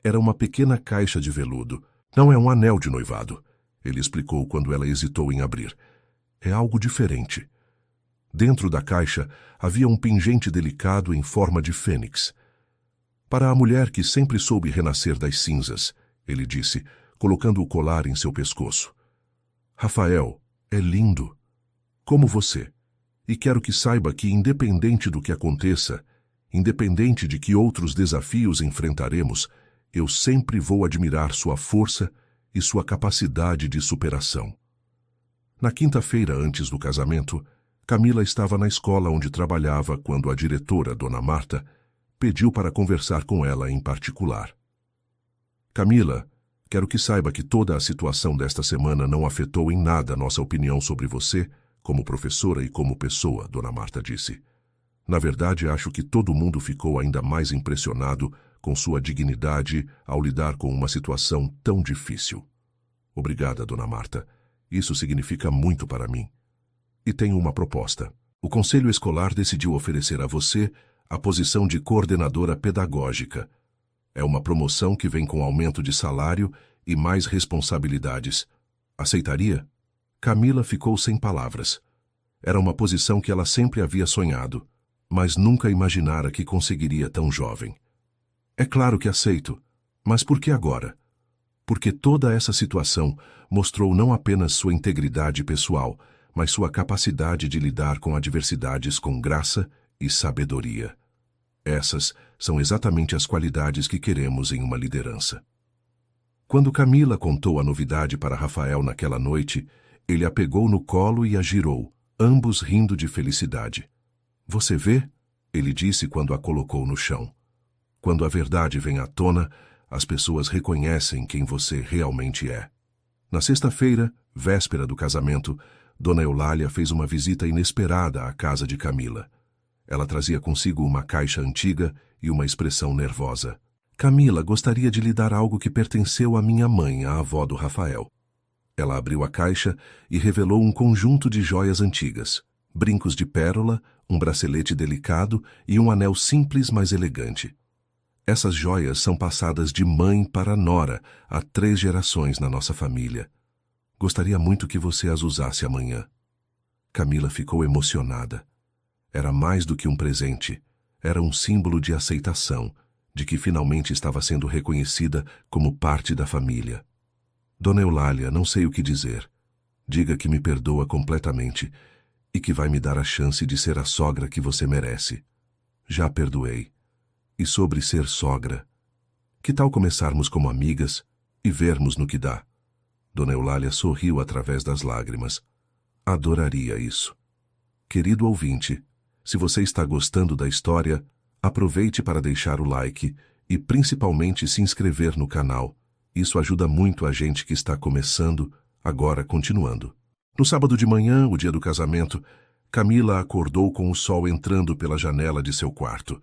Era uma pequena caixa de veludo. Não é um anel de noivado, ele explicou quando ela hesitou em abrir. É algo diferente. Dentro da caixa havia um pingente delicado em forma de fênix. Para a mulher que sempre soube renascer das cinzas, ele disse, colocando o colar em seu pescoço. Rafael, É lindo. Como você. E quero que saiba que, independente do que aconteça, independente de que outros desafios enfrentaremos, eu sempre vou admirar sua força e sua capacidade de superação. Na quinta-feira antes do casamento, Camila estava na escola onde trabalhava quando a diretora, Dona Marta, pediu para conversar com ela em particular. Camila, quero que saiba que toda a situação desta semana não afetou em nada nossa opinião sobre você, como professora e como pessoa, Dona Marta disse. Na verdade, acho que todo mundo ficou ainda mais impressionado com sua dignidade ao lidar com uma situação tão difícil. Obrigada, Dona Marta. Isso significa muito para mim. E tenho uma proposta. O Conselho Escolar decidiu oferecer a você a posição de coordenadora pedagógica. É uma promoção que vem com aumento de salário e mais responsabilidades. Aceitaria? Camila ficou sem palavras. Era uma posição que ela sempre havia sonhado, mas nunca imaginara que conseguiria tão jovem. É claro que aceito, mas por que agora? Porque toda essa situação mostrou não apenas sua integridade pessoal, mas sua capacidade de lidar com adversidades com graça e sabedoria. Essas são exatamente as qualidades que queremos em uma liderança. Quando Camila contou a novidade para Rafael naquela noite, ele a pegou no colo e a girou, ambos rindo de felicidade. Você vê? Ele disse quando a colocou no chão. Quando a verdade vem à tona, as pessoas reconhecem quem você realmente é. Na sexta-feira, véspera do casamento, Dona Eulália fez uma visita inesperada à casa de Camila. Ela trazia consigo uma caixa antiga e uma expressão nervosa. Camila gostaria de lhe dar algo que pertenceu à minha mãe, a avó do Rafael. Ela abriu a caixa e revelou um conjunto de joias antigas, brincos de pérola, um bracelete delicado e um anel simples, mas elegante. Essas joias são passadas de mãe para nora há 3 gerações na nossa família. Gostaria muito que você as usasse amanhã. Camila ficou emocionada. Era mais do que um presente. Era um símbolo de aceitação, de que finalmente estava sendo reconhecida como parte da família. Dona Eulália, não sei o que dizer. Diga que me perdoa completamente e que vai me dar a chance de ser a sogra que você merece. Já perdoei. E sobre ser sogra, que tal começarmos como amigas e vermos no que dá? Dona Eulália sorriu através das lágrimas. Adoraria isso. Querido ouvinte, se você está gostando da história, aproveite para deixar o like e principalmente se inscrever no canal. Isso ajuda muito a gente que está começando, agora continuando. No sábado de manhã, o dia do casamento, Camila acordou com o sol entrando pela janela de seu quarto.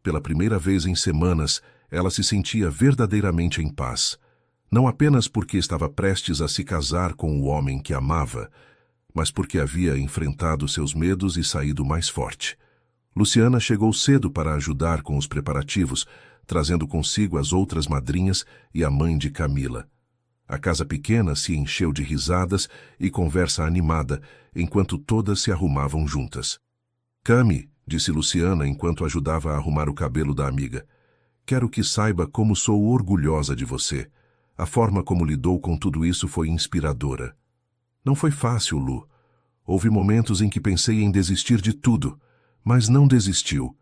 Pela primeira vez em semanas, ela se sentia verdadeiramente em paz. Não apenas porque estava prestes a se casar com o homem que amava, mas porque havia enfrentado seus medos e saído mais forte. Luciana chegou cedo para ajudar com os preparativos, trazendo consigo as outras madrinhas e a mãe de Camila. A casa pequena se encheu de risadas e conversa animada, enquanto todas se arrumavam juntas. Cami, disse Luciana enquanto ajudava a arrumar o cabelo da amiga, quero que saiba como sou orgulhosa de você. A forma como lidou com tudo isso foi inspiradora. Não foi fácil, Lu. Houve momentos em que pensei em desistir de tudo, mas não desistiu.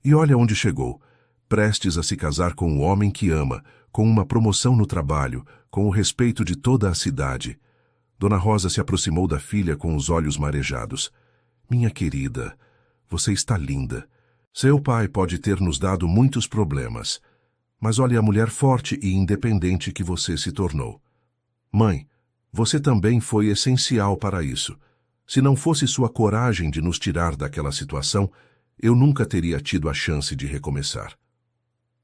E olha onde chegou. Prestes a se casar com o homem que ama, com uma promoção no trabalho, com o respeito de toda a cidade. Dona Rosa se aproximou da filha com os olhos marejados. Minha querida, você está linda. Seu pai pode ter nos dado muitos problemas, mas olhe a mulher forte e independente que você se tornou. Mãe, você também foi essencial para isso. Se não fosse sua coragem de nos tirar daquela situação, eu nunca teria tido a chance de recomeçar.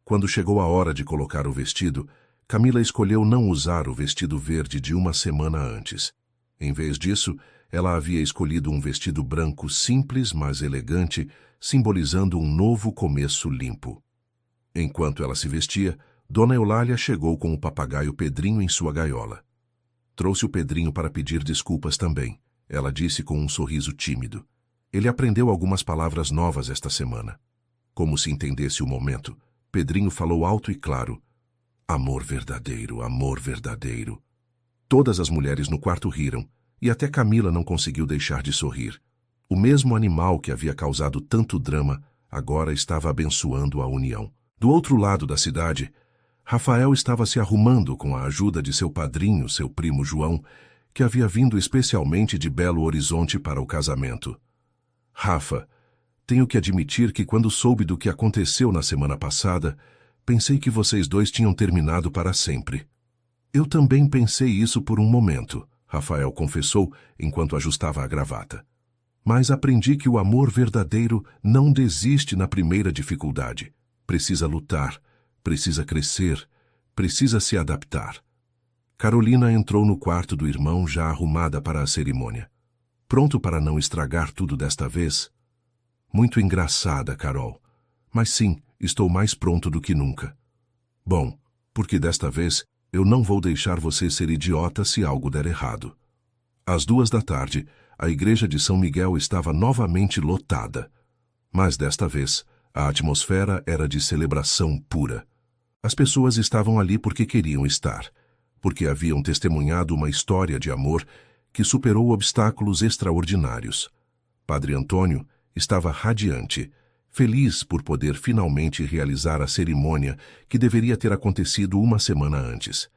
Quando chegou a hora de colocar o vestido, Camila escolheu não usar o vestido verde de uma semana antes. Em vez disso, ela havia escolhido um vestido branco simples, mas elegante, simbolizando um novo começo limpo. Enquanto ela se vestia, Dona Eulália chegou com o papagaio Pedrinho em sua gaiola. Trouxe o Pedrinho para pedir desculpas também, ela disse com um sorriso tímido. Ele aprendeu algumas palavras novas esta semana. Como se entendesse o momento, Pedrinho falou alto e claro. Amor verdadeiro, amor verdadeiro. Todas as mulheres no quarto riram, e até Camila não conseguiu deixar de sorrir. O mesmo animal que havia causado tanto drama agora estava abençoando a união. Do outro lado da cidade, Rafael estava se arrumando com a ajuda de seu padrinho, seu primo João, que havia vindo especialmente de Belo Horizonte para o casamento. Rafa, tenho que admitir que quando soube do que aconteceu na semana passada, pensei que vocês dois tinham terminado para sempre. Eu também pensei isso por um momento, Rafael confessou enquanto ajustava a gravata. Mas aprendi que o amor verdadeiro não desiste na primeira dificuldade. Precisa lutar, precisa crescer, precisa se adaptar. Carolina entrou no quarto do irmão já arrumada para a cerimônia. Pronto para não estragar tudo desta vez? Muito engraçada, Carol. Mas sim, estou mais pronto do que nunca. Bom, porque desta vez eu não vou deixar você ser idiota se algo der errado. Às 14h, a igreja de São Miguel estava novamente lotada. Mas desta vez, a atmosfera era de celebração pura. As pessoas estavam ali porque queriam estar, porque haviam testemunhado uma história de amor que superou obstáculos extraordinários. Padre Antônio estava radiante, feliz por poder finalmente realizar a cerimônia que deveria ter acontecido uma semana antes.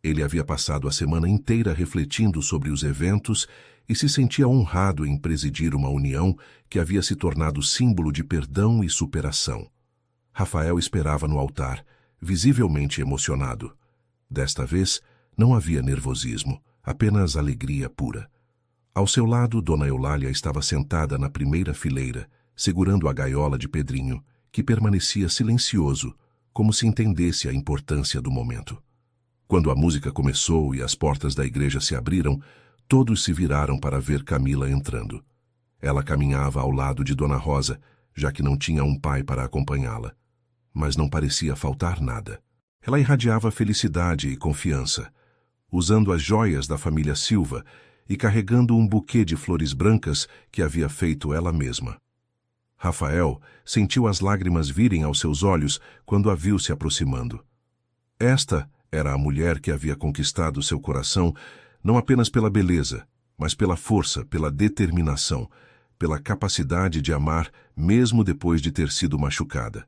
Ele havia passado a semana inteira refletindo sobre os eventos e se sentia honrado em presidir uma união que havia se tornado símbolo de perdão e superação. Rafael esperava no altar, visivelmente emocionado. Desta vez, não havia nervosismo, apenas alegria pura. Ao seu lado, Dona Eulália estava sentada na primeira fileira, segurando a gaiola de Pedrinho, que permanecia silencioso, como se entendesse a importância do momento. Quando a música começou e as portas da igreja se abriram, todos se viraram para ver Camila entrando. Ela caminhava ao lado de Dona Rosa, já que não tinha um pai para acompanhá-la. Mas não parecia faltar nada. Ela irradiava felicidade e confiança, usando as joias da família Silva e carregando um buquê de flores brancas que havia feito ela mesma. Rafael sentiu as lágrimas virem aos seus olhos quando a viu se aproximando. Esta era a mulher que havia conquistado seu coração não apenas pela beleza, mas pela força, pela determinação, pela capacidade de amar mesmo depois de ter sido machucada.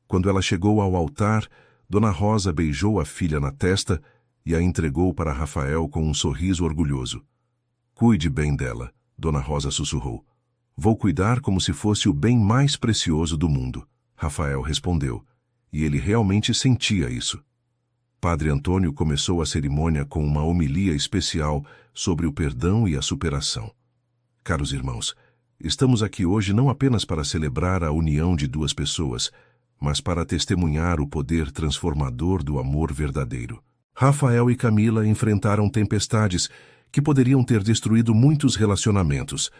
Quando ela chegou ao altar, Dona Rosa beijou a filha na testa e a entregou para Rafael com um sorriso orgulhoso. Cuide bem dela, Dona Rosa sussurrou. Vou cuidar como se fosse o bem mais precioso do mundo, Rafael respondeu, e ele realmente sentia isso. Padre Antônio começou a cerimônia com uma homilia especial sobre o perdão e a superação. Caros irmãos, estamos aqui hoje não apenas para celebrar a união de duas pessoas, mas para testemunhar o poder transformador do amor verdadeiro. Rafael e Camila enfrentaram tempestades que poderiam ter destruído muitos relacionamentos,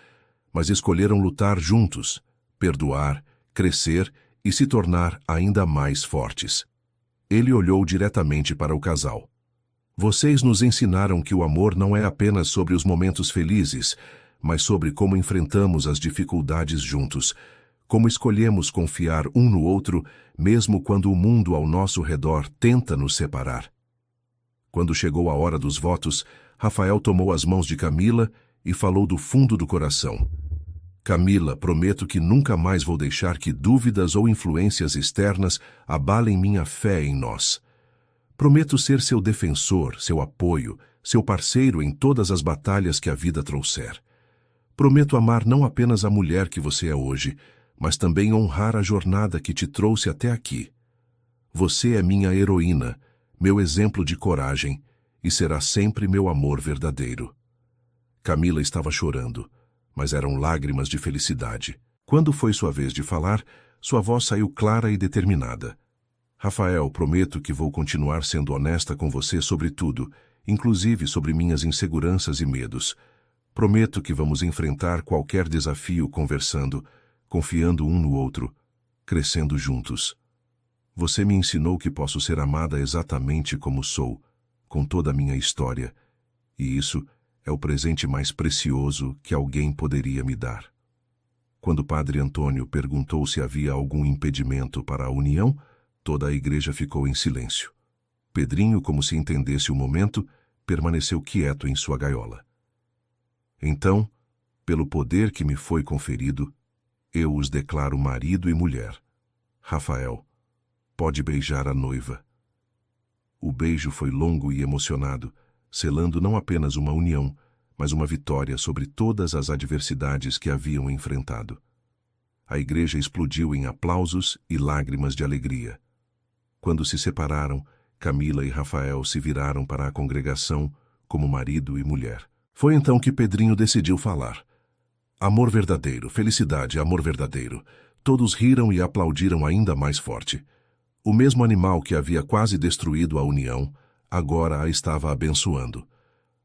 mas escolheram lutar juntos, perdoar, crescer e se tornar ainda mais fortes. Ele olhou diretamente para o casal. Vocês nos ensinaram que o amor não é apenas sobre os momentos felizes, mas sobre como enfrentamos as dificuldades juntos, como escolhemos confiar um no outro, mesmo quando o mundo ao nosso redor tenta nos separar. Quando chegou a hora dos votos, Rafael tomou as mãos de Camila e falou do fundo do coração. Camila, prometo que nunca mais vou deixar que dúvidas ou influências externas abalem minha fé em nós. Prometo ser seu defensor, seu apoio, seu parceiro em todas as batalhas que a vida trouxer. Prometo amar não apenas a mulher que você é hoje, mas também honrar a jornada que te trouxe até aqui. Você é minha heroína, meu exemplo de coragem, e será sempre meu amor verdadeiro. Camila estava chorando, mas eram lágrimas de felicidade. Quando foi sua vez de falar, sua voz saiu clara e determinada. Rafael, prometo que vou continuar sendo honesta com você sobre tudo, inclusive sobre minhas inseguranças e medos. Prometo que vamos enfrentar qualquer desafio conversando, confiando um no outro, crescendo juntos. Você me ensinou que posso ser amada exatamente como sou, com toda a minha história, e isso é o presente mais precioso que alguém poderia me dar. Quando Padre Antônio perguntou se havia algum impedimento para a união, toda a igreja ficou em silêncio. Pedrinho, como se entendesse o momento, permaneceu quieto em sua gaiola. Então, pelo poder que me foi conferido, eu os declaro marido e mulher. Rafael, pode beijar a noiva. O beijo foi longo e emocionado, selando não apenas uma união, mas uma vitória sobre todas as adversidades que haviam enfrentado. A igreja explodiu em aplausos e lágrimas de alegria. Quando se separaram, Camila e Rafael se viraram para a congregação como marido e mulher. Foi então que Pedrinho decidiu falar. Amor verdadeiro, felicidade, amor verdadeiro. Todos riram e aplaudiram ainda mais forte. O mesmo animal que havia quase destruído a união, agora a estava abençoando.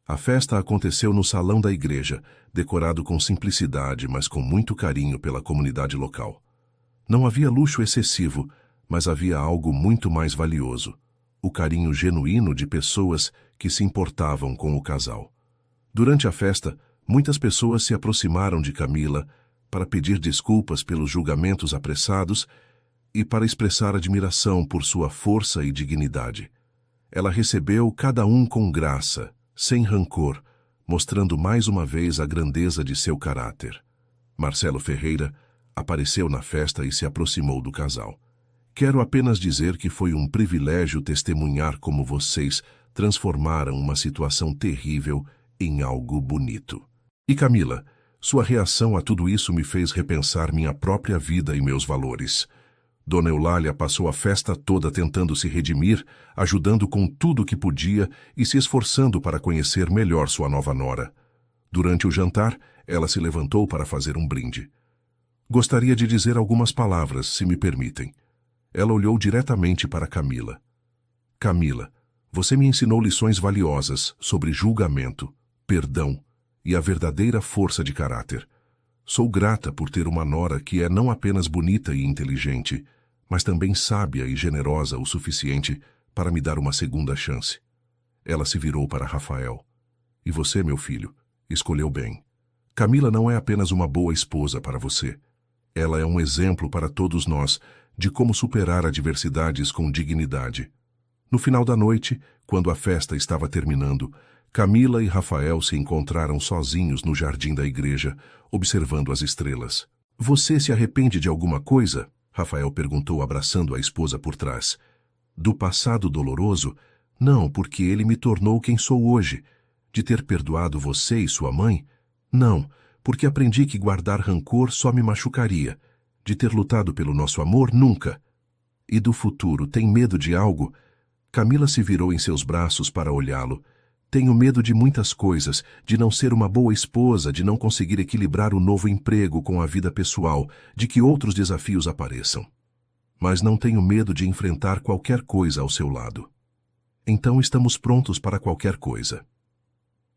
A festa aconteceu no salão da igreja, decorado com simplicidade, mas com muito carinho pela comunidade local. Não havia luxo excessivo, mas havia algo muito mais valioso: o carinho genuíno de pessoas que se importavam com o casal. Durante a festa, muitas pessoas se aproximaram de Camila para pedir desculpas pelos julgamentos apressados e para expressar admiração por sua força e dignidade. Ela recebeu cada um com graça, sem rancor, mostrando mais uma vez a grandeza de seu caráter. Marcelo Ferreira apareceu na festa e se aproximou do casal. Quero apenas dizer que foi um privilégio testemunhar como vocês transformaram uma situação terrível em algo bonito. E Camila, sua reação a tudo isso me fez repensar minha própria vida e meus valores. Dona Eulália passou a festa toda tentando se redimir, ajudando com tudo que podia e se esforçando para conhecer melhor sua nova nora. Durante o jantar, ela se levantou para fazer um brinde. Gostaria de dizer algumas palavras, se me permitem. Ela olhou diretamente para Camila. Camila, você me ensinou lições valiosas sobre julgamento, perdão e a verdadeira força de caráter. Sou grata por ter uma nora que é não apenas bonita e inteligente, mas também sábia e generosa o suficiente para me dar uma segunda chance. Ela se virou para Rafael. E você, meu filho, escolheu bem. Camila não é apenas uma boa esposa para você. Ela é um exemplo para todos nós de como superar adversidades com dignidade. No final da noite, quando a festa estava terminando, Camila e Rafael se encontraram sozinhos no jardim da igreja, observando as estrelas. Você se arrepende de alguma coisa? Rafael perguntou, abraçando a esposa por trás. Do passado doloroso? Não, porque ele me tornou quem sou hoje. De ter perdoado você e sua mãe? Não, porque aprendi que guardar rancor só me machucaria. De ter lutado pelo nosso amor? Nunca. E do futuro, tem medo de algo? Camila se virou em seus braços para olhá-lo. Tenho medo de muitas coisas, de não ser uma boa esposa, de não conseguir equilibrar o novo emprego com a vida pessoal, de que outros desafios apareçam. Mas não tenho medo de enfrentar qualquer coisa ao seu lado. Então estamos prontos para qualquer coisa.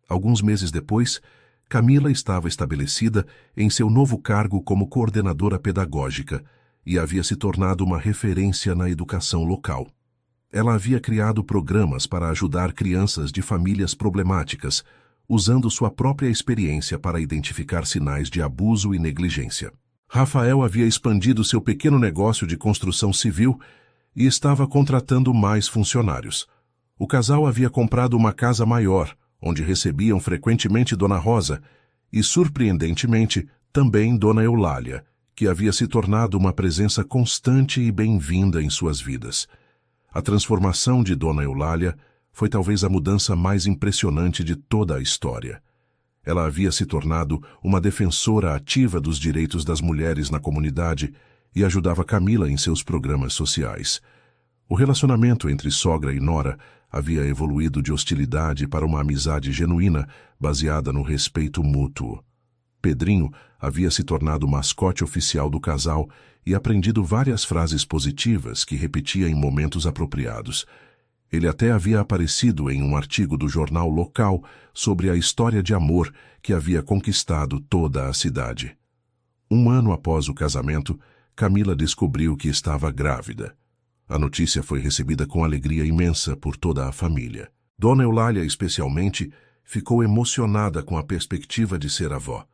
Alguns meses depois, Camila estava estabelecida em seu novo cargo como coordenadora pedagógica e havia se tornado uma referência na educação local. Ela havia criado programas para ajudar crianças de famílias problemáticas, usando sua própria experiência para identificar sinais de abuso e negligência. Rafael havia expandido seu pequeno negócio de construção civil e estava contratando mais funcionários. O casal havia comprado uma casa maior, onde recebiam frequentemente Dona Rosa e, surpreendentemente, também Dona Eulália, que havia se tornado uma presença constante e bem-vinda em suas vidas. A transformação de Dona Eulália foi talvez a mudança mais impressionante de toda a história. Ela havia se tornado uma defensora ativa dos direitos das mulheres na comunidade e ajudava Camila em seus programas sociais. O relacionamento entre sogra e nora havia evoluído de hostilidade para uma amizade genuína, baseada no respeito mútuo. Pedrinho havia se tornado mascote oficial do casal e aprendido várias frases positivas que repetia em momentos apropriados. Ele até havia aparecido em um artigo do jornal local sobre a história de amor que havia conquistado toda a cidade. Um ano após o casamento, Camila descobriu que estava grávida. A notícia foi recebida com alegria imensa por toda a família. Dona Eulália, especialmente, ficou emocionada com a perspectiva de ser avó.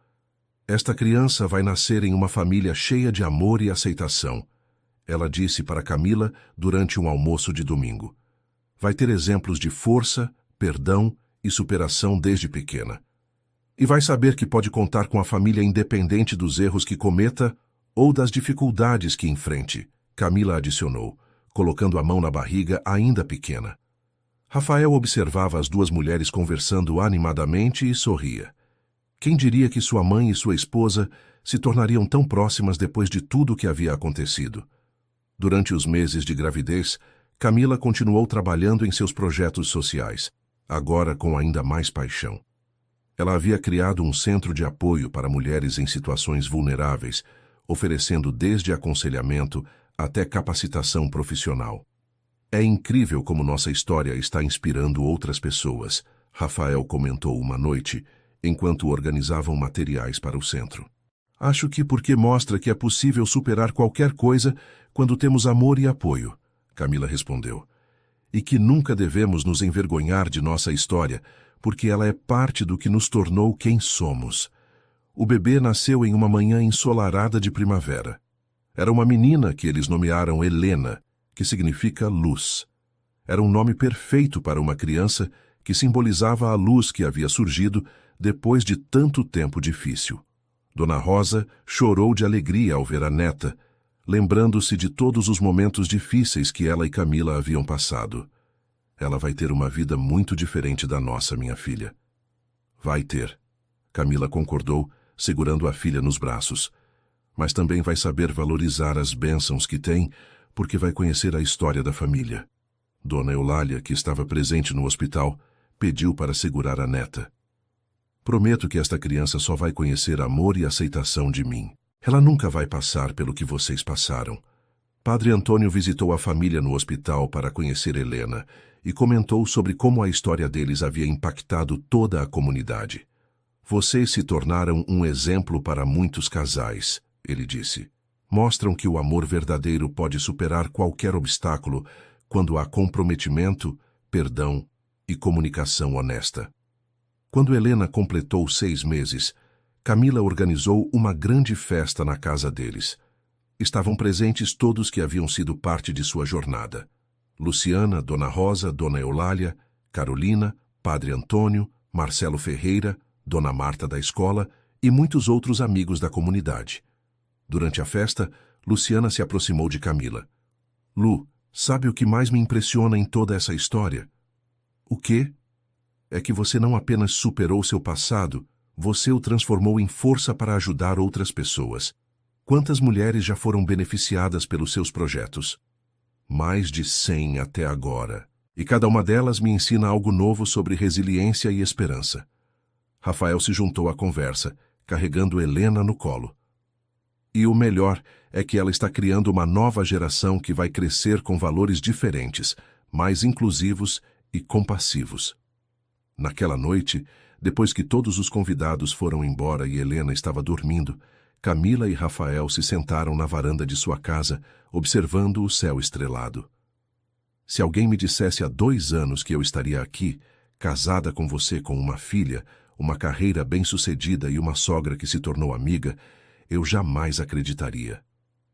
Esta criança vai nascer em uma família cheia de amor e aceitação, ela disse para Camila durante um almoço de domingo. Vai ter exemplos de força, perdão e superação desde pequena. E vai saber que pode contar com a família independente dos erros que cometa ou das dificuldades que enfrente, Camila adicionou, colocando a mão na barriga ainda pequena. Rafael observava as duas mulheres conversando animadamente e sorria. Quem diria que sua mãe e sua esposa se tornariam tão próximas depois de tudo o que havia acontecido? Durante os meses de gravidez, Camila continuou trabalhando em seus projetos sociais, agora com ainda mais paixão. Ela havia criado um centro de apoio para mulheres em situações vulneráveis, oferecendo desde aconselhamento até capacitação profissional. É incrível como nossa história está inspirando outras pessoas, Rafael comentou uma noite, enquanto organizavam materiais para o centro. Acho que porque mostra que é possível superar qualquer coisa quando temos amor e apoio, Camila respondeu. E que nunca devemos nos envergonhar de nossa história, porque ela é parte do que nos tornou quem somos. O bebê nasceu em uma manhã ensolarada de primavera. Era uma menina que eles nomearam Helena, que significa luz. Era um nome perfeito para uma criança que simbolizava a luz que havia surgido depois de tanto tempo difícil. Dona Rosa chorou de alegria ao ver a neta, lembrando-se de todos os momentos difíceis que ela e Camila haviam passado. Ela vai ter uma vida muito diferente da nossa, minha filha. Vai ter. Camila concordou, segurando a filha nos braços. Mas também vai saber valorizar as bênçãos que tem, porque vai conhecer a história da família. Dona Eulália, que estava presente no hospital, pediu para segurar a neta. Prometo que esta criança só vai conhecer amor e aceitação de mim. Ela nunca vai passar pelo que vocês passaram. Padre Antônio visitou a família no hospital para conhecer Helena e comentou sobre como a história deles havia impactado toda a comunidade. Vocês se tornaram um exemplo para muitos casais, ele disse. Mostram que o amor verdadeiro pode superar qualquer obstáculo quando há comprometimento, perdão e comunicação honesta. Quando Helena completou 6 meses, Camila organizou uma grande festa na casa deles. Estavam presentes todos que haviam sido parte de sua jornada. Luciana, Dona Rosa, Dona Eulália, Carolina, Padre Antônio, Marcelo Ferreira, Dona Marta da escola e muitos outros amigos da comunidade. Durante a festa, Luciana se aproximou de Camila. Lu, sabe o que mais me impressiona em toda essa história? O quê? É que você não apenas superou seu passado, você o transformou em força para ajudar outras pessoas. Quantas mulheres já foram beneficiadas pelos seus projetos? Mais de 100 até agora. E cada uma delas me ensina algo novo sobre resiliência e esperança. Rafael se juntou à conversa, carregando Helena no colo. E o melhor é que ela está criando uma nova geração que vai crescer com valores diferentes, mais inclusivos e compassivos. Naquela noite, depois que todos os convidados foram embora e Helena estava dormindo, Camila e Rafael se sentaram na varanda de sua casa, observando o céu estrelado. Se alguém me dissesse há 2 anos que eu estaria aqui, casada com você com uma filha, uma carreira bem-sucedida e uma sogra que se tornou amiga, eu jamais acreditaria,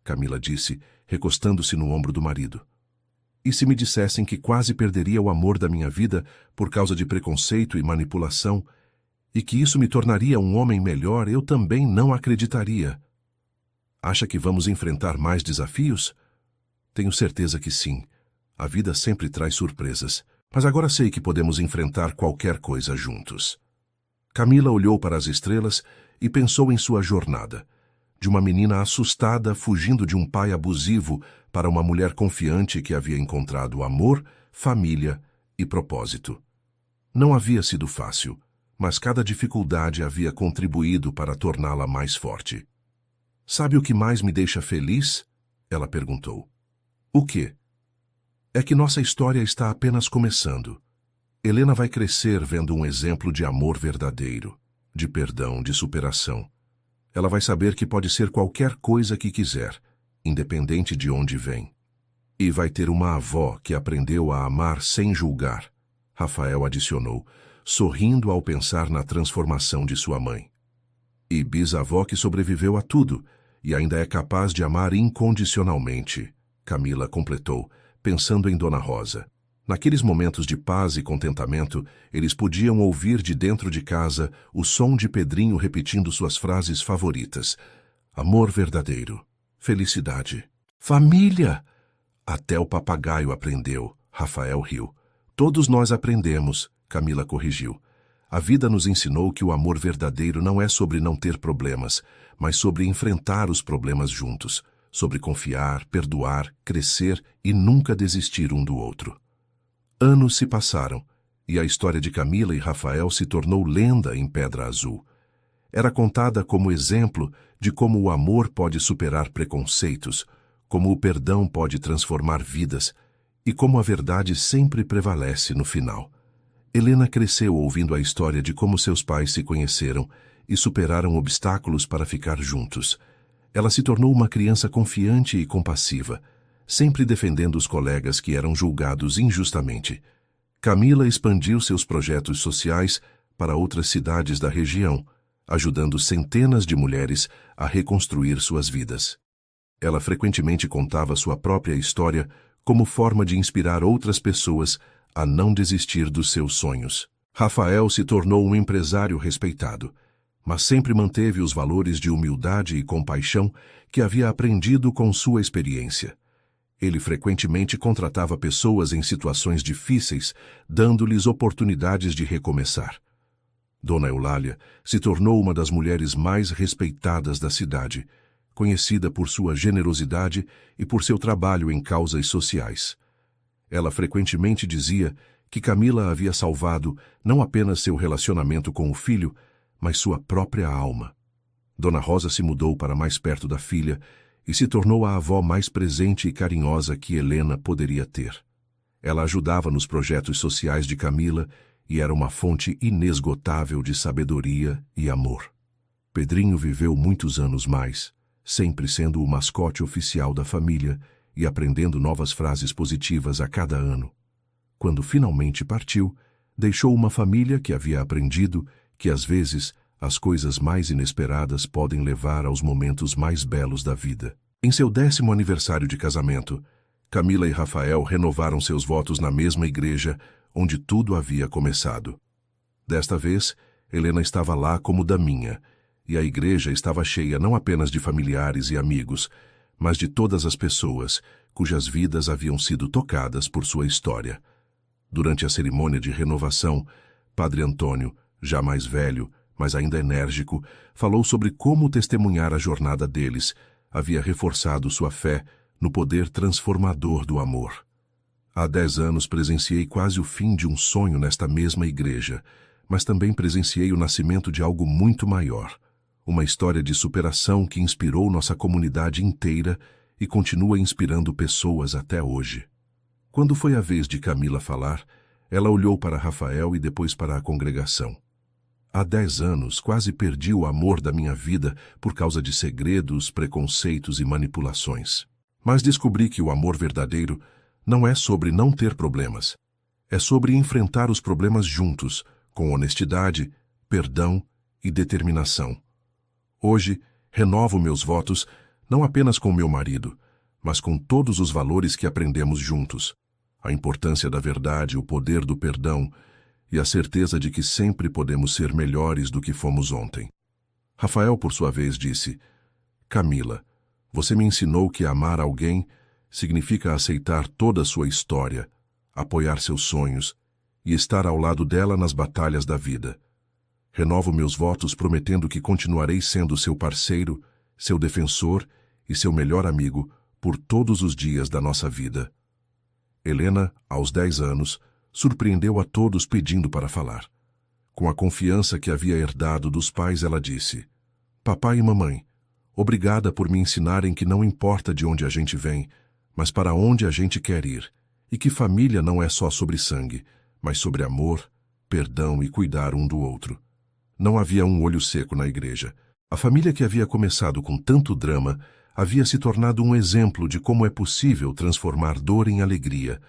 Camila disse, recostando-se no ombro do marido. E se me dissessem que quase perderia o amor da minha vida por causa de preconceito e manipulação, e que isso me tornaria um homem melhor, eu também não acreditaria. Acha que vamos enfrentar mais desafios? Tenho certeza que sim. A vida sempre traz surpresas, mas agora sei que podemos enfrentar qualquer coisa juntos. Camila olhou para as estrelas e pensou em sua jornada. De uma menina assustada fugindo de um pai abusivo para uma mulher confiante que havia encontrado amor, família e propósito. Não havia sido fácil, mas cada dificuldade havia contribuído para torná-la mais forte. Sabe o que mais me deixa feliz? Ela perguntou. O quê? É que nossa história está apenas começando. Helena vai crescer vendo um exemplo de amor verdadeiro, de perdão, de superação. Ela vai saber que pode ser qualquer coisa que quiser, independente de onde vem. E vai ter uma avó que aprendeu a amar sem julgar, Rafael adicionou, sorrindo ao pensar na transformação de sua mãe. E bisavó que sobreviveu a tudo e ainda é capaz de amar incondicionalmente, Camila completou, pensando em Dona Rosa. Naqueles momentos de paz e contentamento, eles podiam ouvir de dentro de casa o som de Pedrinho repetindo suas frases favoritas. Amor verdadeiro, felicidade, família. Até o papagaio aprendeu, Rafael riu. Todos nós aprendemos, Camila corrigiu. A vida nos ensinou que o amor verdadeiro não é sobre não ter problemas, mas sobre enfrentar os problemas juntos, sobre confiar, perdoar, crescer e nunca desistir um do outro. Anos se passaram, e a história de Camila e Rafael se tornou lenda em Pedra Azul. Era contada como exemplo de como o amor pode superar preconceitos, como o perdão pode transformar vidas e como a verdade sempre prevalece no final. Helena cresceu ouvindo a história de como seus pais se conheceram e superaram obstáculos para ficar juntos. Ela se tornou uma criança confiante e compassiva, sempre defendendo os colegas que eram julgados injustamente. Camila expandiu seus projetos sociais para outras cidades da região, ajudando centenas de mulheres a reconstruir suas vidas. Ela frequentemente contava sua própria história como forma de inspirar outras pessoas a não desistir dos seus sonhos. Rafael se tornou um empresário respeitado, mas sempre manteve os valores de humildade e compaixão que havia aprendido com sua experiência. Ele frequentemente contratava pessoas em situações difíceis, dando-lhes oportunidades de recomeçar. Dona Eulália se tornou uma das mulheres mais respeitadas da cidade, conhecida por sua generosidade e por seu trabalho em causas sociais. Ela frequentemente dizia que Camila havia salvado não apenas seu relacionamento com o filho, mas sua própria alma. Dona Rosa se mudou para mais perto da filha e se tornou a avó mais presente e carinhosa que Helena poderia ter. Ela ajudava nos projetos sociais de Camila e era uma fonte inesgotável de sabedoria e amor. Pedrinho viveu muitos anos mais, sempre sendo o mascote oficial da família e aprendendo novas frases positivas a cada ano. Quando finalmente partiu, deixou uma família que havia aprendido que, às vezes, as coisas mais inesperadas podem levar aos momentos mais belos da vida. Em seu 10º aniversário de casamento, Camila e Rafael renovaram seus votos na mesma igreja onde tudo havia começado. Desta vez, Helena estava lá como daminha, e a igreja estava cheia não apenas de familiares e amigos, mas de todas as pessoas cujas vidas haviam sido tocadas por sua história. Durante a cerimônia de renovação, Padre Antônio, já mais velho, mas ainda enérgico, falou sobre como testemunhar a jornada deles havia reforçado sua fé no poder transformador do amor. Há 10 anos presenciei quase o fim de um sonho nesta mesma igreja, mas também presenciei o nascimento de algo muito maior, uma história de superação que inspirou nossa comunidade inteira e continua inspirando pessoas até hoje. Quando foi a vez de Camila falar, ela olhou para Rafael e depois para a congregação. Há 10 anos quase perdi o amor da minha vida por causa de segredos, preconceitos e manipulações. Mas descobri que o amor verdadeiro não é sobre não ter problemas. É sobre enfrentar os problemas juntos, com honestidade, perdão e determinação. Hoje, renovo meus votos não apenas com meu marido, mas com todos os valores que aprendemos juntos. A importância da verdade, o poder do perdão e a certeza de que sempre podemos ser melhores do que fomos ontem. Rafael, por sua vez, disse: Camila, você me ensinou que amar alguém significa aceitar toda a sua história, apoiar seus sonhos e estar ao lado dela nas batalhas da vida. Renovo meus votos prometendo que continuarei sendo seu parceiro, seu defensor e seu melhor amigo por todos os dias da nossa vida. Helena, aos 10 anos, surpreendeu a todos pedindo para falar. Com a confiança que havia herdado dos pais, ela disse: Papai e mamãe, obrigada por me ensinarem que não importa de onde a gente vem, mas para onde a gente quer ir, e que família não é só sobre sangue, mas sobre amor, perdão e cuidar um do outro. Não havia um olho seco na igreja. A família que havia começado com tanto drama havia se tornado um exemplo de como é possível transformar dor em alegria,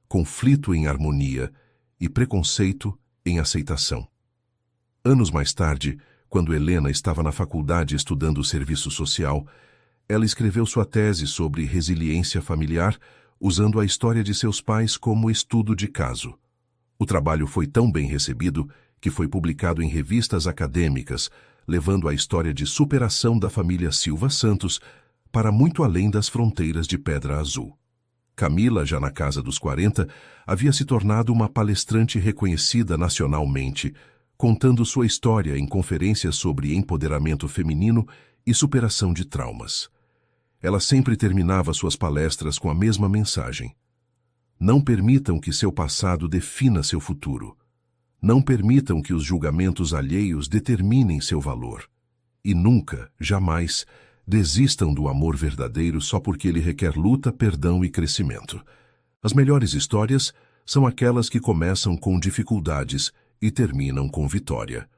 conflito em harmonia e preconceito em aceitação. Anos mais tarde, quando Helena estava na faculdade estudando serviço social, ela escreveu sua tese sobre resiliência familiar, usando a história de seus pais como estudo de caso. O trabalho foi tão bem recebido que foi publicado em revistas acadêmicas, levando a história de superação da família Silva Santos para muito além das fronteiras de Pedra Azul. Camila, já na casa dos 40, havia se tornado uma palestrante reconhecida nacionalmente, contando sua história em conferências sobre empoderamento feminino e superação de traumas. Ela sempre terminava suas palestras com a mesma mensagem: não permitam que seu passado defina seu futuro. Não permitam que os julgamentos alheios determinem seu valor. E nunca, jamais, desistam do amor verdadeiro só porque ele requer luta, perdão e crescimento. As melhores histórias são aquelas que começam com dificuldades e terminam com vitória.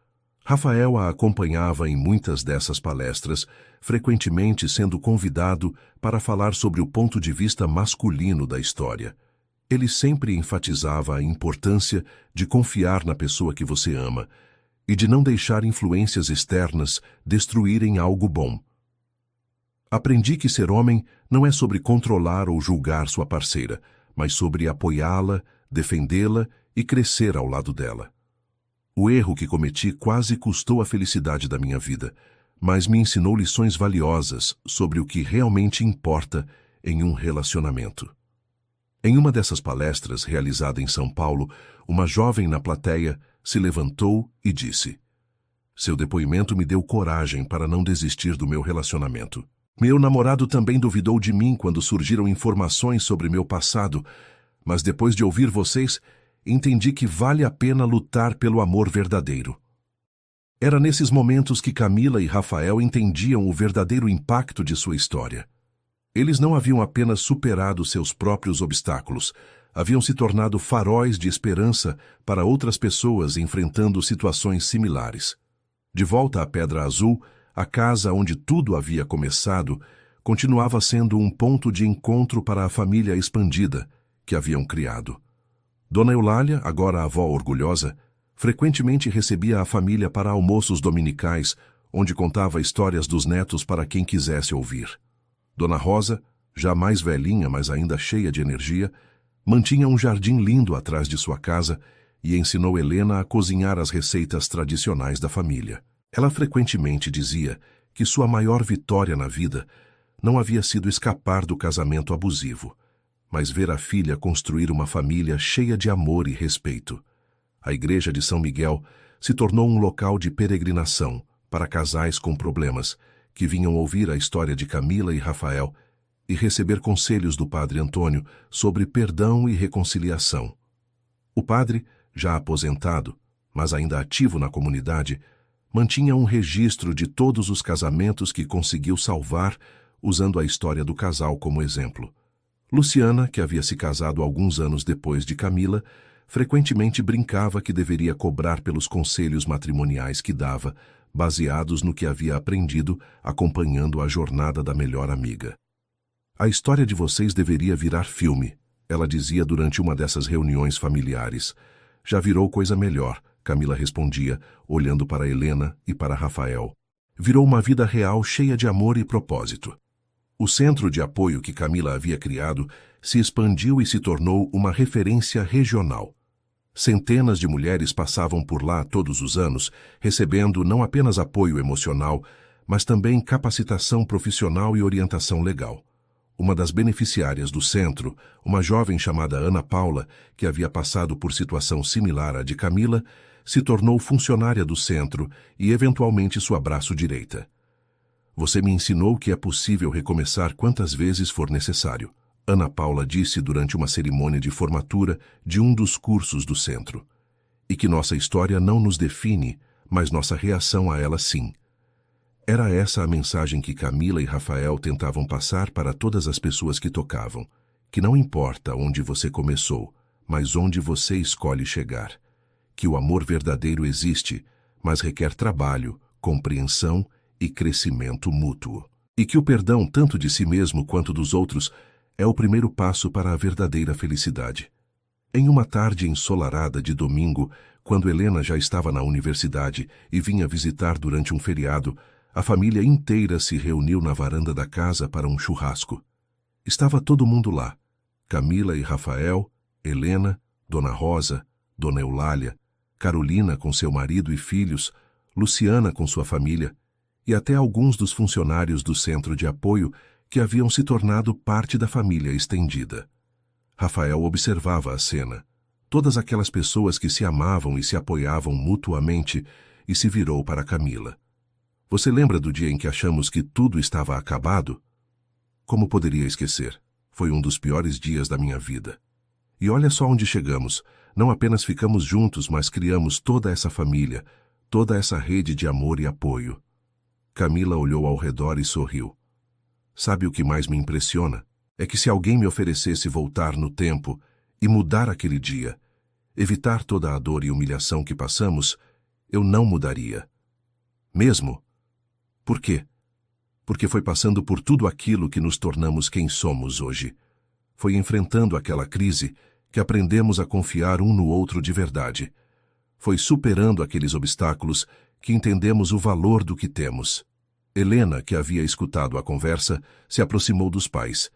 Rafael a acompanhava em muitas dessas palestras, frequentemente sendo convidado para falar sobre o ponto de vista masculino da história. Ele sempre enfatizava a importância de confiar na pessoa que você ama e de não deixar influências externas destruírem algo bom. Aprendi que ser homem não é sobre controlar ou julgar sua parceira, mas sobre apoiá-la, defendê-la e crescer ao lado dela. O erro que cometi quase custou a felicidade da minha vida, mas me ensinou lições valiosas sobre o que realmente importa em um relacionamento. Em uma dessas palestras, realizada em São Paulo, uma jovem na plateia se levantou e disse: seu depoimento me deu coragem para não desistir do meu relacionamento. Meu namorado também duvidou de mim quando surgiram informações sobre meu passado, mas depois de ouvir vocês, entendi que vale a pena lutar pelo amor verdadeiro. Era nesses momentos que Camila e Rafael entendiam o verdadeiro impacto de sua história. Eles não haviam apenas superado seus próprios obstáculos, haviam se tornado faróis de esperança para outras pessoas enfrentando situações similares. De volta à Pedra Azul, a casa onde tudo havia começado continuava sendo um ponto de encontro para a família expandida que haviam criado. Dona Eulália, agora avó orgulhosa, frequentemente recebia a família para almoços dominicais, onde contava histórias dos netos para quem quisesse ouvir. Dona Rosa, já mais velhinha, mas ainda cheia de energia, mantinha um jardim lindo atrás de sua casa e ensinou Helena a cozinhar as receitas tradicionais da família. Ela frequentemente dizia que sua maior vitória na vida não havia sido escapar do casamento abusivo, mas ver a filha construir uma família cheia de amor e respeito. A igreja de São Miguel se tornou um local de peregrinação para casais com problemas que vinham ouvir a história de Camila e Rafael e receber conselhos do padre Antônio sobre perdão e reconciliação. O padre, já aposentado, mas ainda ativo na comunidade, mantinha um registro de todos os casamentos que conseguiu salvar, usando a história do casal como exemplo. Luciana, que havia se casado alguns anos depois de Camila, frequentemente brincava que deveria cobrar pelos conselhos matrimoniais que dava, baseados no que havia aprendido acompanhando a jornada da melhor amiga. A história de vocês deveria virar filme, ela dizia durante uma dessas reuniões familiares. Já virou coisa melhor, Camila respondia, olhando para Helena e para Rafael. Virou uma vida real cheia de amor e propósito. O centro de apoio que Camila havia criado se expandiu e se tornou uma referência regional. Centenas de mulheres passavam por lá todos os anos, recebendo não apenas apoio emocional, mas também capacitação profissional e orientação legal. Uma das beneficiárias do centro, uma jovem chamada Ana Paula, que havia passado por situação similar à de Camila, se tornou funcionária do centro e eventualmente sua braço direita. Você me ensinou que é possível recomeçar quantas vezes for necessário, Ana Paula disse durante uma cerimônia de formatura de um dos cursos do centro. E que nossa história não nos define, mas nossa reação a ela sim. Era essa a mensagem que Camila e Rafael tentavam passar para todas as pessoas que tocavam, que não importa onde você começou, mas onde você escolhe chegar. Que o amor verdadeiro existe, mas requer trabalho, compreensão e crescimento mútuo. E que o perdão, tanto de si mesmo quanto dos outros, é o primeiro passo para a verdadeira felicidade. Em uma tarde ensolarada de domingo, quando Helena já estava na universidade e vinha visitar durante um feriado, a família inteira se reuniu na varanda da casa para um churrasco. Estava todo mundo lá. Camila e Rafael, Helena, Dona Rosa, Dona Eulália, Carolina com seu marido e filhos, Luciana com sua família, e até alguns dos funcionários do centro de apoio que haviam se tornado parte da família estendida. Rafael observava a cena, todas aquelas pessoas que se amavam e se apoiavam mutuamente, e se virou para Camila. Você lembra do dia em que achamos que tudo estava acabado? Como poderia esquecer? Foi um dos piores dias da minha vida. E olha só onde chegamos. Não apenas ficamos juntos, mas criamos toda essa família, toda essa rede de amor e apoio. Camila olhou ao redor e sorriu. Sabe o que mais me impressiona? É que se alguém me oferecesse voltar no tempo e mudar aquele dia, evitar toda a dor e humilhação que passamos, eu não mudaria. Mesmo. Por quê? Porque foi passando por tudo aquilo que nos tornamos quem somos hoje. Foi enfrentando aquela crise que aprendemos a confiar um no outro de verdade. Foi superando aqueles obstáculos que entendemos o valor do que temos. Helena, que havia escutado a conversa, se aproximou dos pais.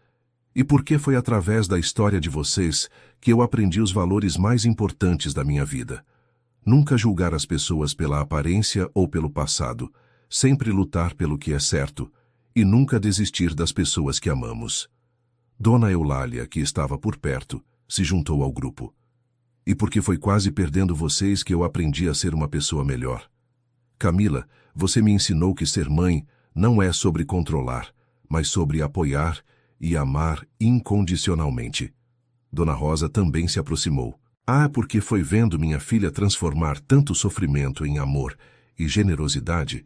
E porque foi através da história de vocês que eu aprendi os valores mais importantes da minha vida. Nunca julgar as pessoas pela aparência ou pelo passado, sempre lutar pelo que é certo, e nunca desistir das pessoas que amamos. Dona Eulália, que estava por perto, se juntou ao grupo. E porque foi quase perdendo vocês que eu aprendi a ser uma pessoa melhor. Camila, você me ensinou que ser mãe não é sobre controlar, mas sobre apoiar e amar incondicionalmente. Dona Rosa também se aproximou. Porque foi vendo minha filha transformar tanto sofrimento em amor e generosidade,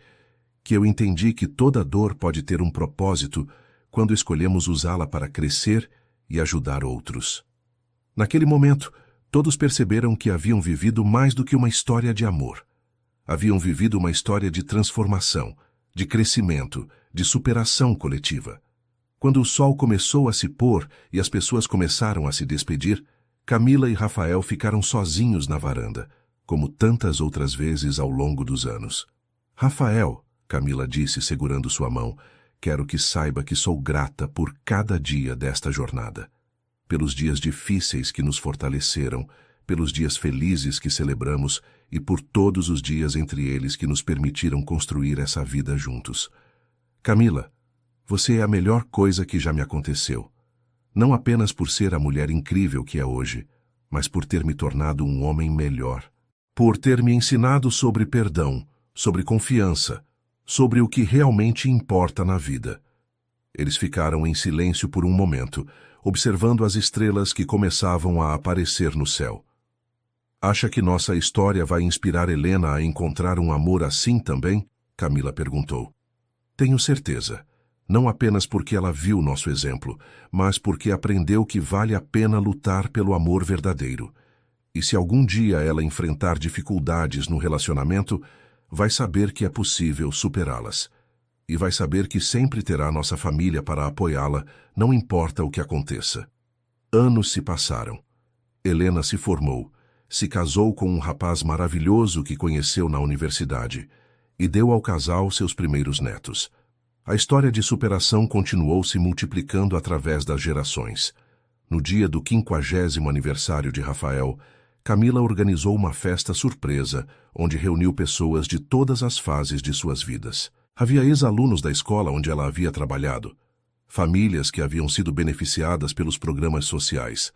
que eu entendi que toda dor pode ter um propósito quando escolhemos usá-la para crescer e ajudar outros. Naquele momento, todos perceberam que haviam vivido mais do que uma história de amor. Haviam vivido uma história de transformação, de crescimento, de superação coletiva. Quando o sol começou a se pôr e as pessoas começaram a se despedir, Camila e Rafael ficaram sozinhos na varanda, como tantas outras vezes ao longo dos anos. Rafael, Camila disse segurando sua mão, quero que saiba que sou grata por cada dia desta jornada. Pelos dias difíceis que nos fortaleceram, pelos dias felizes que celebramos e por todos os dias entre eles que nos permitiram construir essa vida juntos. Camila, você é a melhor coisa que já me aconteceu. Não apenas por ser a mulher incrível que é hoje, mas por ter me tornado um homem melhor. Por ter me ensinado sobre perdão, sobre confiança, sobre o que realmente importa na vida. Eles ficaram em silêncio por um momento, observando as estrelas que começavam a aparecer no céu. Acha que nossa história vai inspirar Helena a encontrar um amor assim também? Camila perguntou. Tenho certeza. Não apenas porque ela viu nosso exemplo, mas porque aprendeu que vale a pena lutar pelo amor verdadeiro. E se algum dia ela enfrentar dificuldades no relacionamento, vai saber que é possível superá-las. E vai saber que sempre terá nossa família para apoiá-la, não importa o que aconteça. Anos se passaram. Helena se formou, se casou com um rapaz maravilhoso que conheceu na universidade e deu ao casal seus primeiros netos. A história de superação continuou se multiplicando através das gerações. No dia do 50º aniversário de Rafael, Camila organizou uma festa surpresa, onde reuniu pessoas de todas as fases de suas vidas. Havia ex-alunos da escola onde ela havia trabalhado, famílias que haviam sido beneficiadas pelos programas sociais,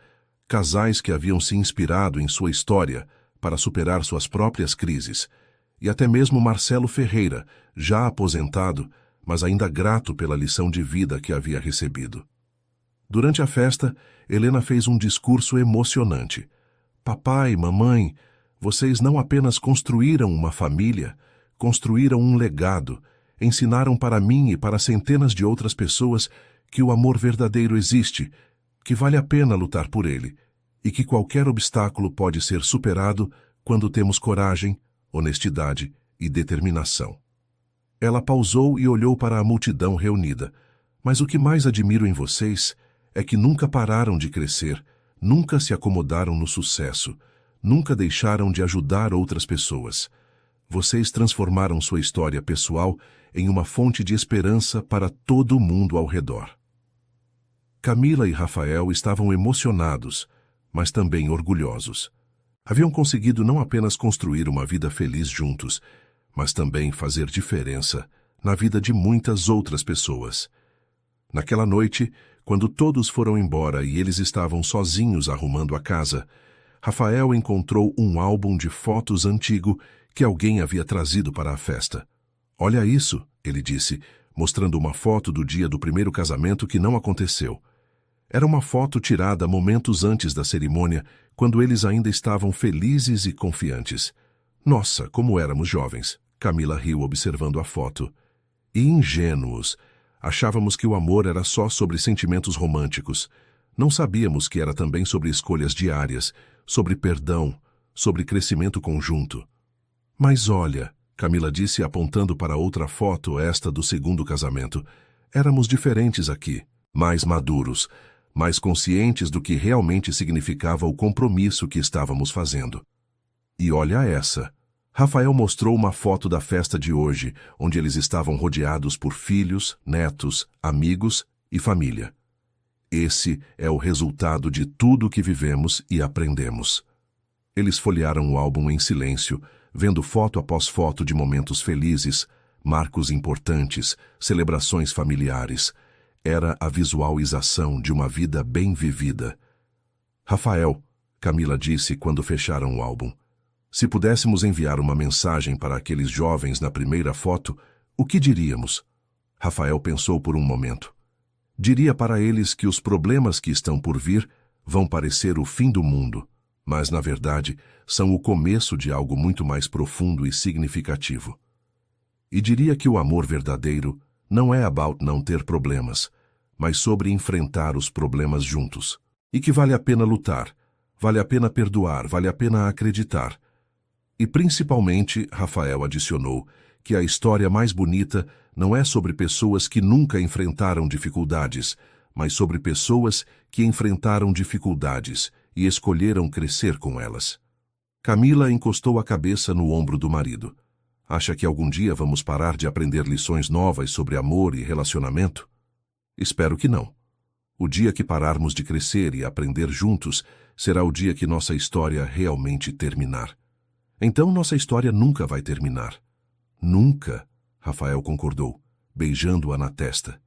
casais que haviam se inspirado em sua história para superar suas próprias crises, e até mesmo Marcelo Ferreira, já aposentado, mas ainda grato pela lição de vida que havia recebido. Durante a festa, Helena fez um discurso emocionante. Papai, mamãe, vocês não apenas construíram uma família, construíram um legado, ensinaram para mim e para centenas de outras pessoas que o amor verdadeiro existe, que vale a pena lutar por ele, e que qualquer obstáculo pode ser superado quando temos coragem, honestidade e determinação. Ela pausou e olhou para a multidão reunida. Mas o que mais admiro em vocês é que nunca pararam de crescer, nunca se acomodaram no sucesso, nunca deixaram de ajudar outras pessoas. Vocês transformaram sua história pessoal em uma fonte de esperança para todo mundo ao redor. Camila e Rafael estavam emocionados, mas também orgulhosos. Haviam conseguido não apenas construir uma vida feliz juntos, mas também fazer diferença na vida de muitas outras pessoas. Naquela noite, quando todos foram embora e eles estavam sozinhos arrumando a casa, Rafael encontrou um álbum de fotos antigo que alguém havia trazido para a festa. "Olha isso", ele disse, mostrando uma foto do dia do primeiro casamento que não aconteceu. Era uma foto tirada momentos antes da cerimônia, quando eles ainda estavam felizes e confiantes. "Nossa, como éramos jovens", Camila riu observando a foto. "E ingênuos. Achávamos que o amor era só sobre sentimentos românticos. Não sabíamos que era também sobre escolhas diárias, sobre perdão, sobre crescimento conjunto." "Mas olha", Camila disse apontando para outra foto, esta do segundo casamento, "éramos diferentes aqui, mais maduros, mais conscientes do que realmente significava o compromisso que estávamos fazendo. E olha essa." Rafael mostrou uma foto da festa de hoje, onde eles estavam rodeados por filhos, netos, amigos e família. "Esse é o resultado de tudo que vivemos e aprendemos." Eles folhearam o álbum em silêncio, vendo foto após foto de momentos felizes, marcos importantes, celebrações familiares. Era a visualização de uma vida bem vivida. "Rafael", Camila disse quando fecharam o álbum, "se pudéssemos enviar uma mensagem para aqueles jovens na primeira foto, o que diríamos?" Rafael pensou por um momento. "Diria para eles que os problemas que estão por vir vão parecer o fim do mundo, mas, na verdade, são o começo de algo muito mais profundo e significativo. E diria que o amor verdadeiro não é about não ter problemas, mas sobre enfrentar os problemas juntos. E que vale a pena lutar, vale a pena perdoar, vale a pena acreditar. E principalmente", Rafael adicionou, "que a história mais bonita não é sobre pessoas que nunca enfrentaram dificuldades, mas sobre pessoas que enfrentaram dificuldades e escolheram crescer com elas." Camila encostou a cabeça no ombro do marido. "Acha que algum dia vamos parar de aprender lições novas sobre amor e relacionamento?" "Espero que não. O dia que pararmos de crescer e aprender juntos será o dia que nossa história realmente terminar." "Então nossa história nunca vai terminar." "Nunca", Rafael concordou, beijando-a na testa.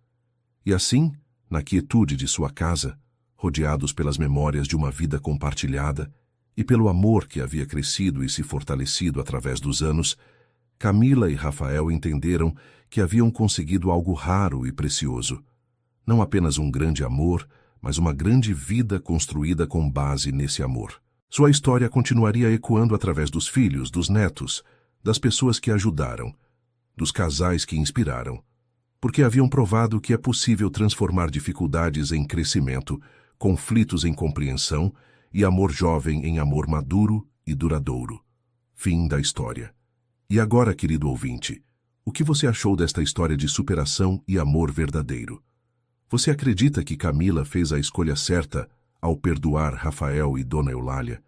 E assim, na quietude de sua casa, rodeados pelas memórias de uma vida compartilhada e pelo amor que havia crescido e se fortalecido através dos anos, Camila e Rafael entenderam que haviam conseguido algo raro e precioso. Não apenas um grande amor, mas uma grande vida construída com base nesse amor. Sua história continuaria ecoando através dos filhos, dos netos, das pessoas que ajudaram, dos casais que inspiraram, porque haviam provado que é possível transformar dificuldades em crescimento, conflitos em compreensão e amor jovem em amor maduro e duradouro. Fim da história. E agora, querido ouvinte, o que você achou desta história de superação e amor verdadeiro? Você acredita que Camila fez a escolha certa ao perdoar Rafael e Dona Eulália?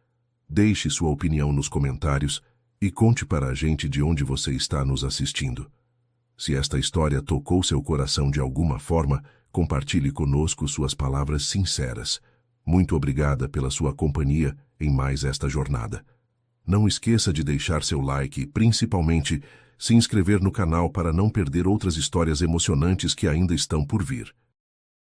Deixe sua opinião nos comentários e conte para a gente de onde você está nos assistindo. Se esta história tocou seu coração de alguma forma, compartilhe conosco suas palavras sinceras. Muito obrigada pela sua companhia em mais esta jornada. Não esqueça de deixar seu like e, principalmente, se inscrever no canal para não perder outras histórias emocionantes que ainda estão por vir.